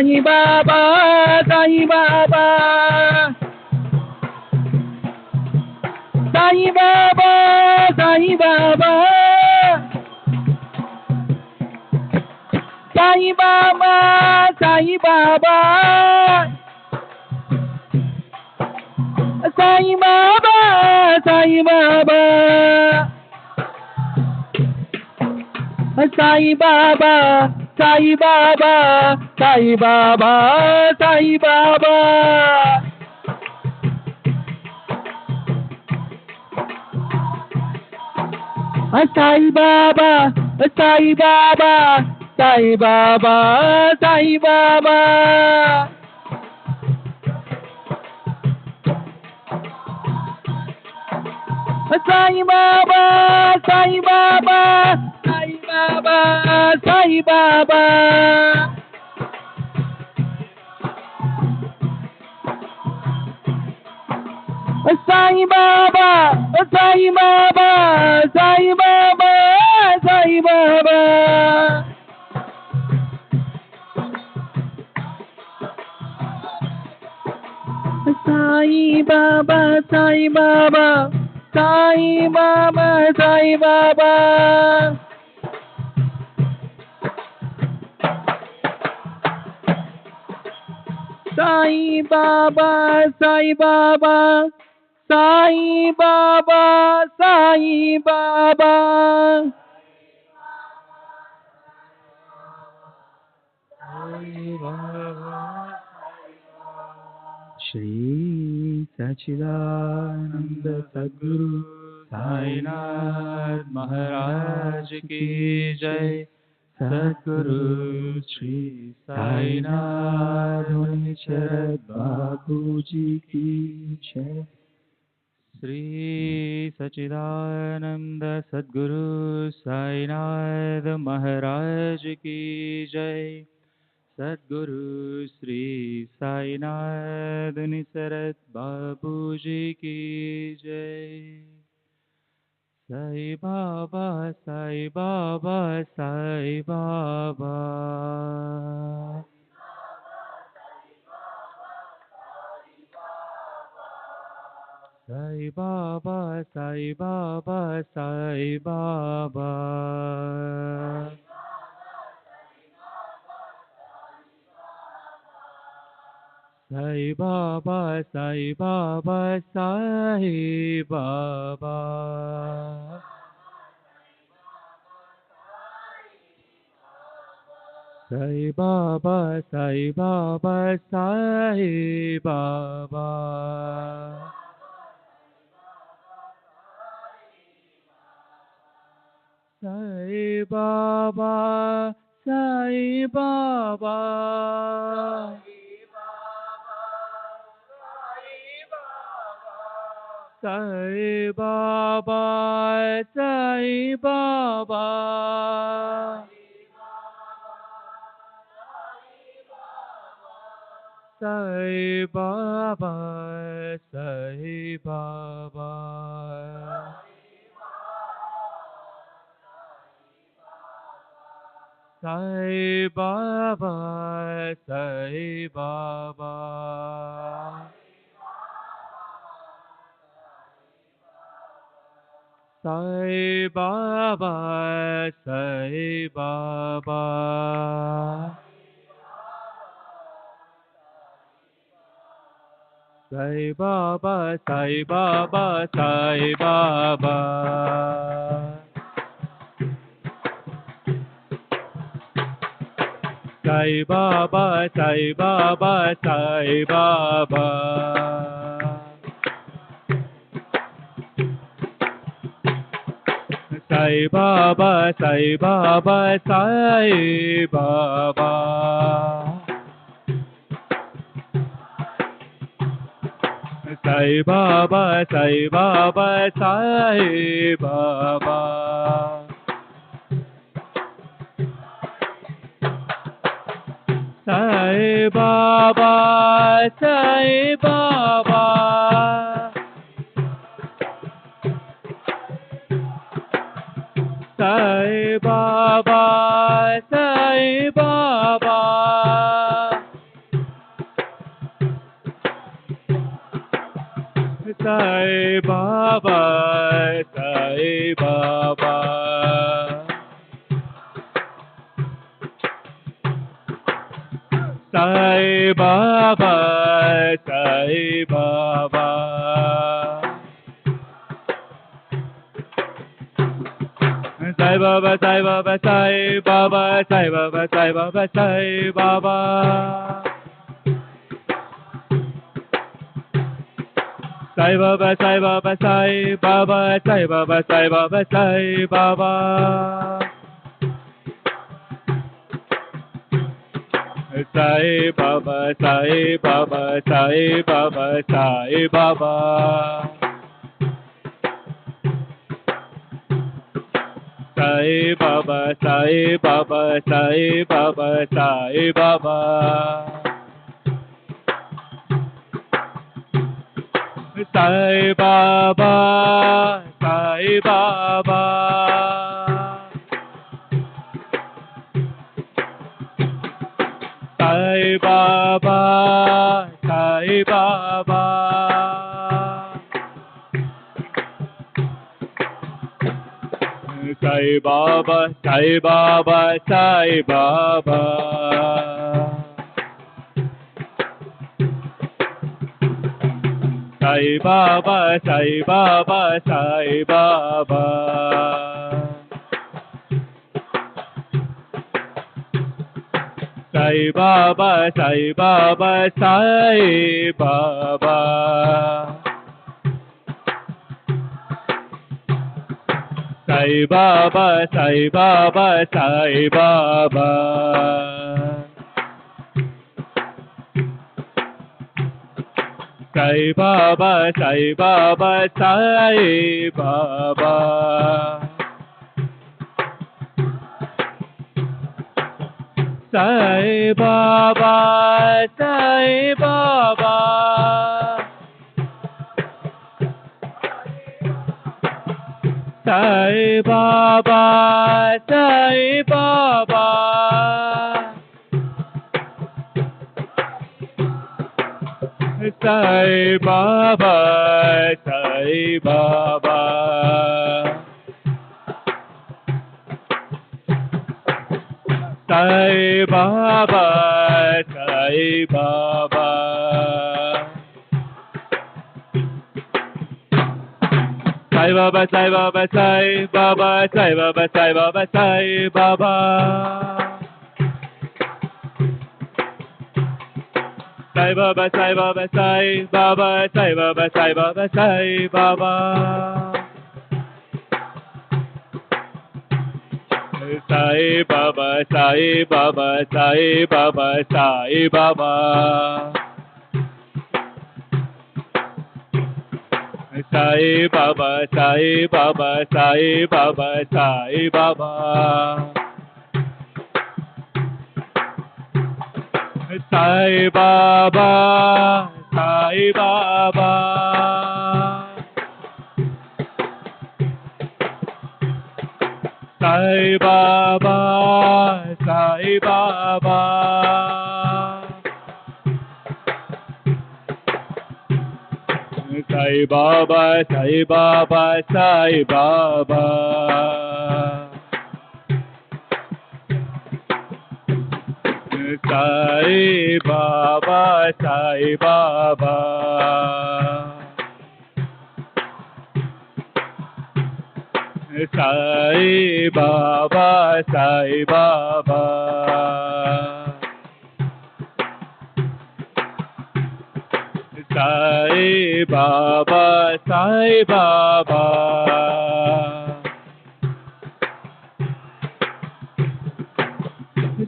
Sai Baba, Sai Baba. Sai Baba, Sai Baba. Sai Baba, Sai Baba. Sai Baba, Sai Baba. Sai Baba, Sai Baba, Sai Baba, Sai Baba. Sai Baba, Sai Baba, Sai Baba, Sai Baba. Sai Baba, Sai Baba, Sai Baba, Sai Baba. Sai Baba, Sai Baba, Sai Baba, Sai Baba. Sai Baba, Sai Baba, Sai Baba, Sai Baba. Sai Baba, Sai Baba, Sai Baba, Sai Baba. Shri Sachidananda Sadguru Sainath Maharaj Ki Jai. Sadguru Shri Sainath Municharad Babuji Ki Jai. Shri Sachidananda Sadguru Sainath Maharaj Ki Jai. Sadguru Shri Sainath Municharad Babuji Ki Jai. Sai Baba, Sai Baba, Sai Baba. Sai Baba, Sai Baba, Sai Baba. Sai Baba, Sai Baba, Sai Baba. Sai Baba, Sai Baba, Sai Baba. Sai Baba, Sai Baba. Sai Baba, Sai Baba. Sai Baba, Sai Baba. Sai Baba, Sai Baba. Sai Baba, Sai Baba. Sai Baba, Sai Baba, Sai Baba. Sai Baba, Sai Baba, Sai Baba. Sai Baba, Sai Baba, Sai Baba. Sai Baba, Sai Baba, Sai Baba. Sai Baba, Sai Baba. Sai Baba, Sai Baba. Sai Baba, Sai Baba. Sai Baba, Sai Baba. Sai Baba, Sai Baba, Sai Baba, Sai Baba, Sai Baba, Sai Baba. Sai Baba, Sai Baba, Sai Baba, Sai Baba, Sai Baba, Sai Baba. Sai Baba, Sai Baba, Sai Baba, Sai Baba. Sai Baba, Sai Baba, Sai Baba, Sai Baba. Sai Baba, Sai Baba. Sai Baba, Sai Baba. Sai Baba, Sai Baba, Sai Baba. Sai Baba, Sai Baba, Sai Baba. Sai Baba, Sai Baba, Sai Baba. Sai Baba, Sai Baba, Sai Baba. Sai Baba, Sai Baba, Sai Baba. Sai Baba, Sai Baba. Sai Baba, Sai Baba. Sai Baba, Sai Baba. Sai Baba, Sai Baba. Sai Baba, Sai Baba, Sai Baba, Sai Baba, Sai Baba, Sai Baba. Sai Baba, Sai Baba, Sai Baba, Sai Baba, Sai Baba, Sai Baba. Sai Baba, Sai Baba, Sai Baba, Sai Baba. Sai Baba, Sai Baba, Sai Baba, Sai Baba. Sai Baba, Sai Baba. Sai Baba, Sai Baba. Sai Baba, Sai Baba, Sai Baba. Sai Baba, Sai Baba. Sai Baba, Sai Baba. Sai Baba, Sai Baba.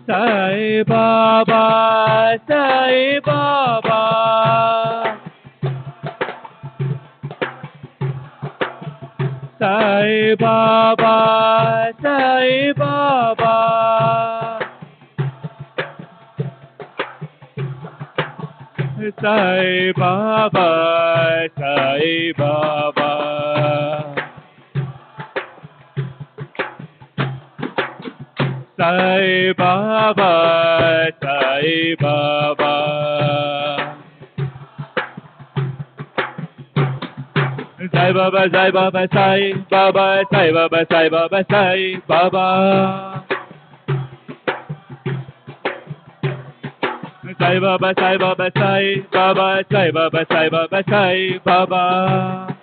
Sai Baba, Sai Baba. Sai Baba, Sai Baba. Sai Baba, Sai Baba. Sai Baba, Sai Baba. Sai Baba, Sai Baba, Sai Baba, Sai Baba, Sai Baba, Sai Baba. Sai Baba, Sai Baba, Sai Baba, Sai Baba, Sai Baba, Sai Baba.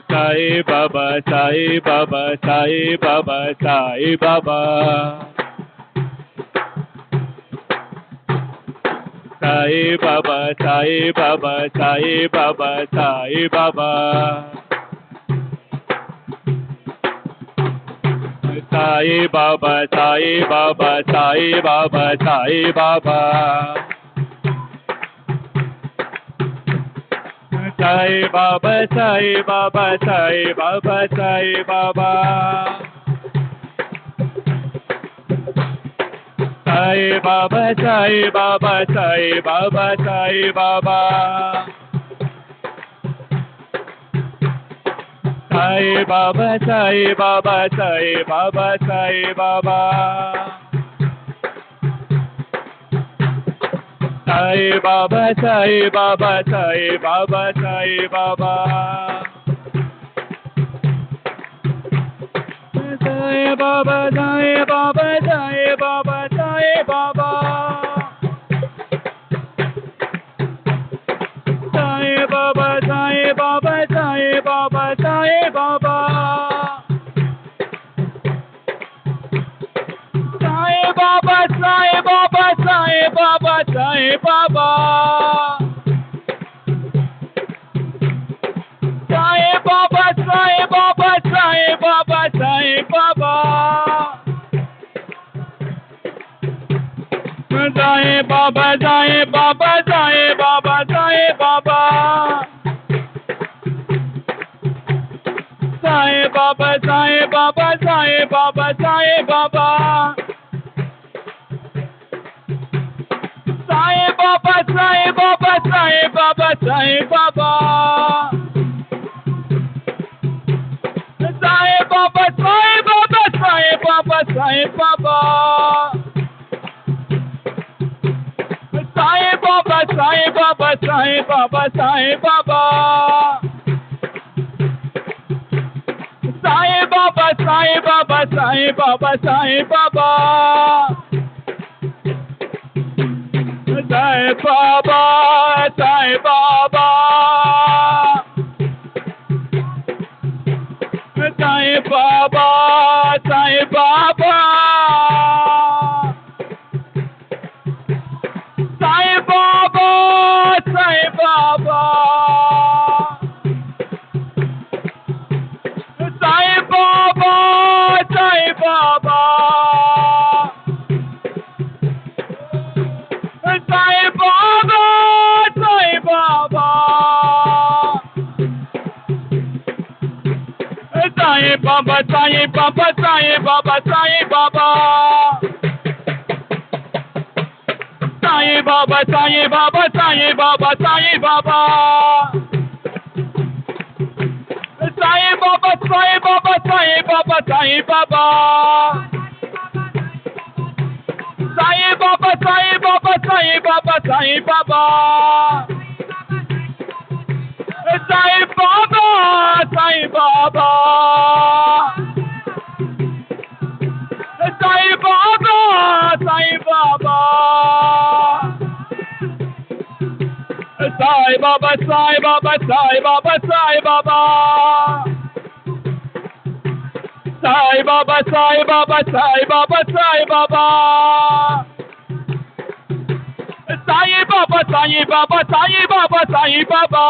Sai Baba, Sai Baba, Sai Baba, Sai Baba. Sai Baba, Sai Baba, Sai Baba, Sai Baba. Sai Baba, Sai Baba, Sai Baba, Sai Baba. Sai Baba, Sai Baba, Sai Baba, Sai Baba. Sai Baba, Sai Baba, Sai Baba, Sai Baba. Sai Baba, Sai Baba, Sai Baba, Sai Baba. Sai Baba, Sai Baba, Sai Baba, Sai Baba. Sai Baba, Sai Baba, Sai Baba, Sai Baba. Sai Baba, Sai Baba, Sai Baba, Sai Baba. Sai Baba, Sai Baba, Sai Baba, Sai Baba. Sai Baba, Sai Baba, Sai Baba, Sai Baba. Sai Baba, Sai Baba, Sai Baba, Sai Baba. Sai Baba, Sai Baba, Sai Baba, Sai Baba. Sai Baba, Sai Baba, Sai Baba, Sai Baba. Sai Baba, Sai Baba, Sai Baba, Sai Baba. Sai Baba, Sai Baba, Sai Baba, Sai Baba. Sai Baba, Sai Baba, Sai Baba, Sai Baba. Sai Baba, Sai Baba. Sai Baba, Sai Baba. Sai Baba, Sai Baba. Sai Baba, Sai Baba. Sai Baba, Sai Baba. Sai Baba, Sai Baba, Sai Baba, Sai Baba. Sai Baba, Sai Baba, Sai Baba, Sai Baba. Sai Baba, Sai Baba, Sai Baba, Sai Baba. Sai Baba, Sai Baba, Sai Baba, Sai Baba. Sai Baba, Sai Baba. Sai Baba, Sai Baba. Sai Baba, Sai Baba, Sai Baba, Sai Baba. Sai Baba, Sai Baba, Sai Baba, Sai Baba. Sai Baba, Sai Baba, Sai Baba, Sai Baba.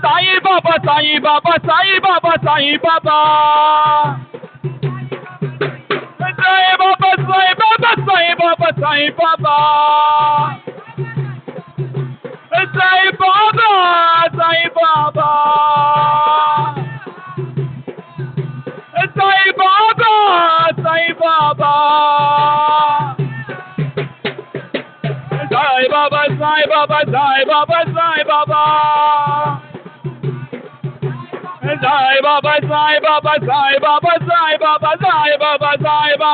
Sai Baba, Sai Baba, Sai Baba, Sai Baba. Sai Baba, Sai Baba, Sai Baba, Sai Baba. Sai Baba, Sai Baba. Sai Baba, Sai Baba. Sai Baba, Sai Baba, Sai Baba, Sai Baba. Sai Baba, Sai Baba, Sai Baba, Sai Baba, Sai Baba, Sai Baba,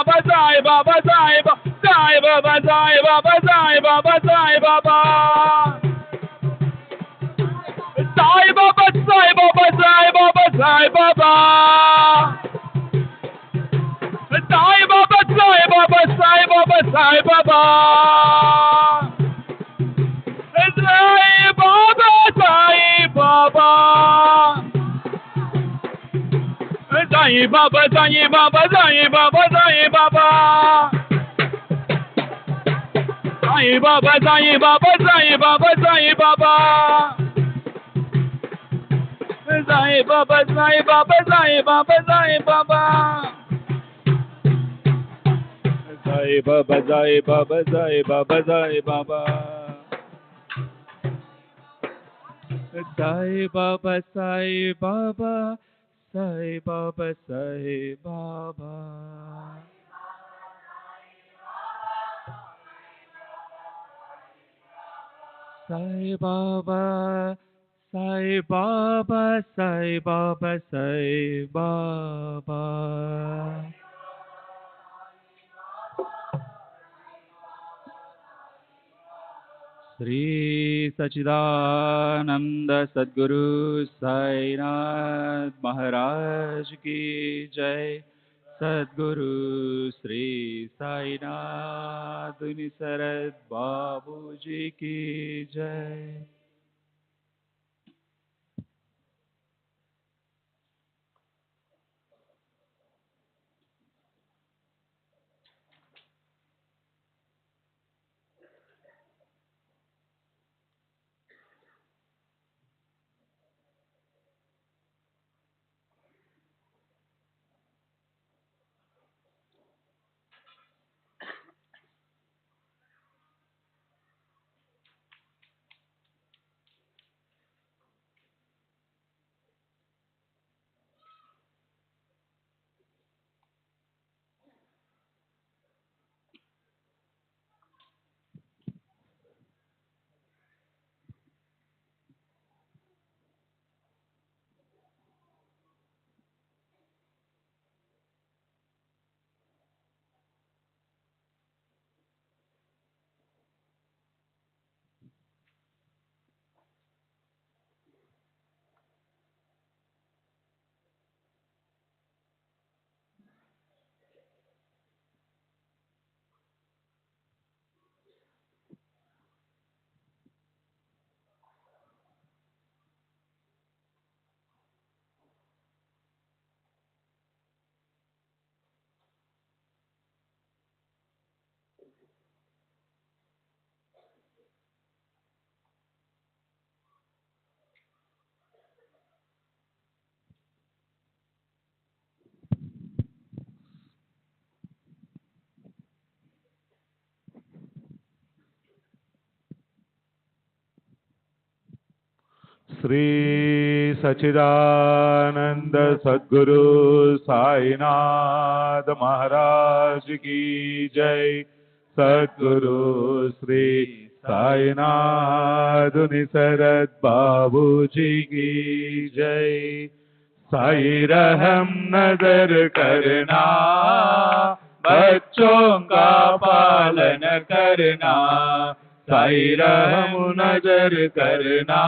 Sai Baba, Sai Baba, Sai Baba, Sai Baba, Sai Baba, Sai Baba. Sai Baba, Sai Baba, Sai Baba, Sai Baba. Sai Baba, Sai Baba, Sai Baba, Sai Baba. Sai Baba, Sai Baba. Sai Baba, Sai Baba, Sai Baba, Sai Baba. Sai Baba, Sai Baba, Sai Baba, Sai Baba. Sai Baba, Sai Baba, Sai Baba, Sai Baba. Sai Baba, Sai Baba, Sai Baba, Sai Baba. Sai Baba, Sai Baba, Sai Baba, Sai Baba. Sai Baba, Sai Baba, Sai Baba, Sai Baba. Sri Sachidananda Sadguru Sainath Maharaj महाराज की जय। सद्गुरु श्री साईनाथ निसरद बाबू जी की जय। श्री सच्चिदानंद सद्गुरु साईनाथ महाराज की जय। सद्गुरु श्री साईनाथ निसरद बाबू जी की जय। साई रहम नजर करना, बच्चों का पालन करना। साई रहम नजर करना,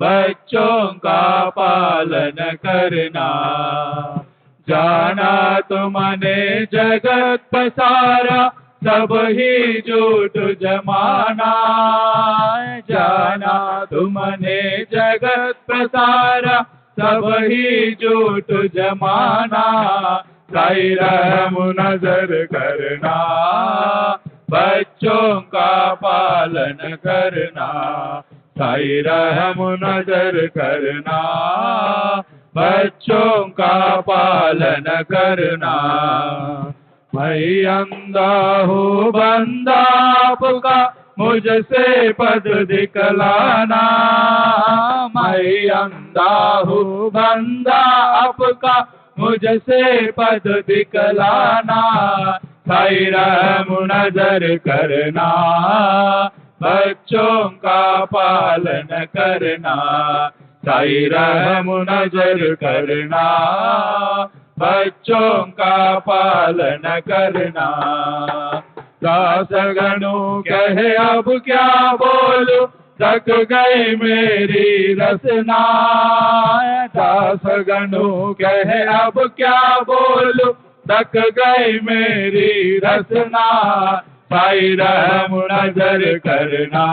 बच्चों का पालन करना। जाना तुमने जगत पसारा, सब ही झूठ जमाना। जाना तुमने जगत पसारा, सब ही झूठ जमाना। साई रहम नजर करना, बच्चों का पालन करना। साई रहम नजर करना, बच्चों का पालन करना। मैं अंधा हूँ बंदा आपका, मुझसे पद दिखलाना। मैं अंधा हूँ बंदा आपका, मुझसे पद दिखलाना। साई रहम नजर करना, बच्चों का पालन करना। साई रहम नजर करना, बच्चों का पालन करना। दासगणों कहे अब क्या बोलूं, थक गई मेरी रसना। दासगणों कहे अब क्या बोलूं, थक गई मेरी रसना। साई रहम नजर करना,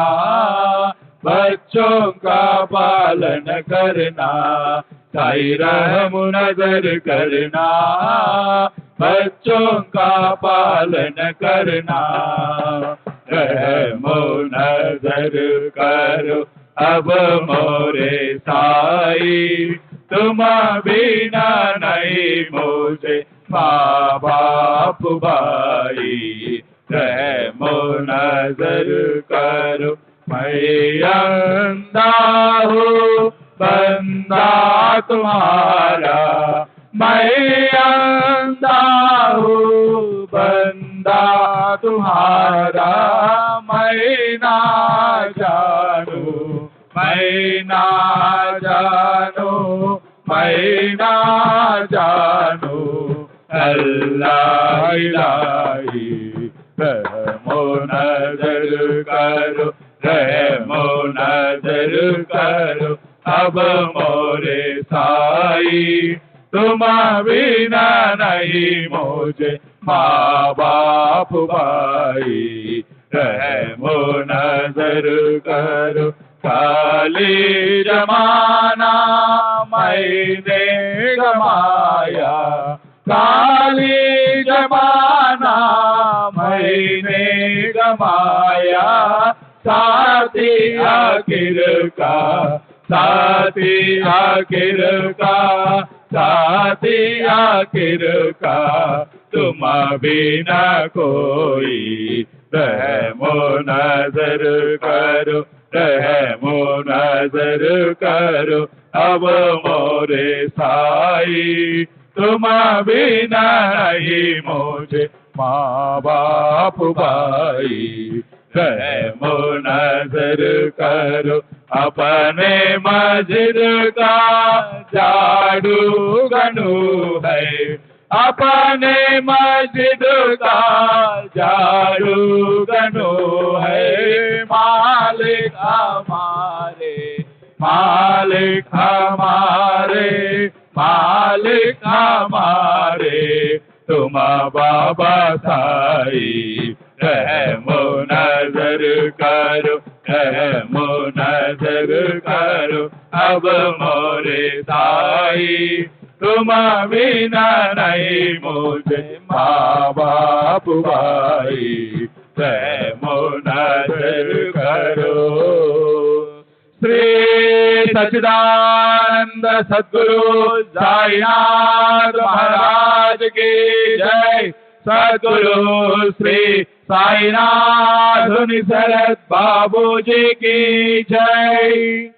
बच्चों का पालन करना। साई रहम नजर करना, बच्चों का पालन करना। रहमो नजर करो अब मोरे साई, तुम बिना नहीं मुझे माँ बाप भाई। रहमो नजर करो मैं अंधा हूँ बंदा तुम्हारा। मैं अंधा हूँ बंदा तुम्हारा। मैं ना जानू, मैं ना जानू, मैं ना जानू। अल्लाह इलाही रहमो नजर करो, रहमो नजर करो अब मोरे साई। तुम बिना नहीं मुझे माँ बाप भाई। रहमो नजर करो खाली जमाना मैंने गमाया, खाली जमाना मैंने गमाया। साथी आखिर का, साथी आखिर का, साथी आखिर का, तुम बिना कोई। रहमो नजर करो, रहमो नजर करो अब मोरे साई। तुम बिना नहीं मुझे माँ बाप भाई। रहमो नजर करो अपने मस्जिद का झाड़ू गनू है, अपने मस्जिद का झाड़ू गनू है। मालिक हमारे, मालिक हमारे, मालिक हमारे, तुम बाबा साई। रहमो नजर करो, रहमो नजर करो अब मोरे साई। तुम बिना नहीं मुझे माँ बाप भाई। रहमो नजर करो। श्री सच्चिदानंद सद्गुरु साईनाथ महाराज की जय। सद्गुरु श्री साईनाथ निसरत बाबू जी की जय।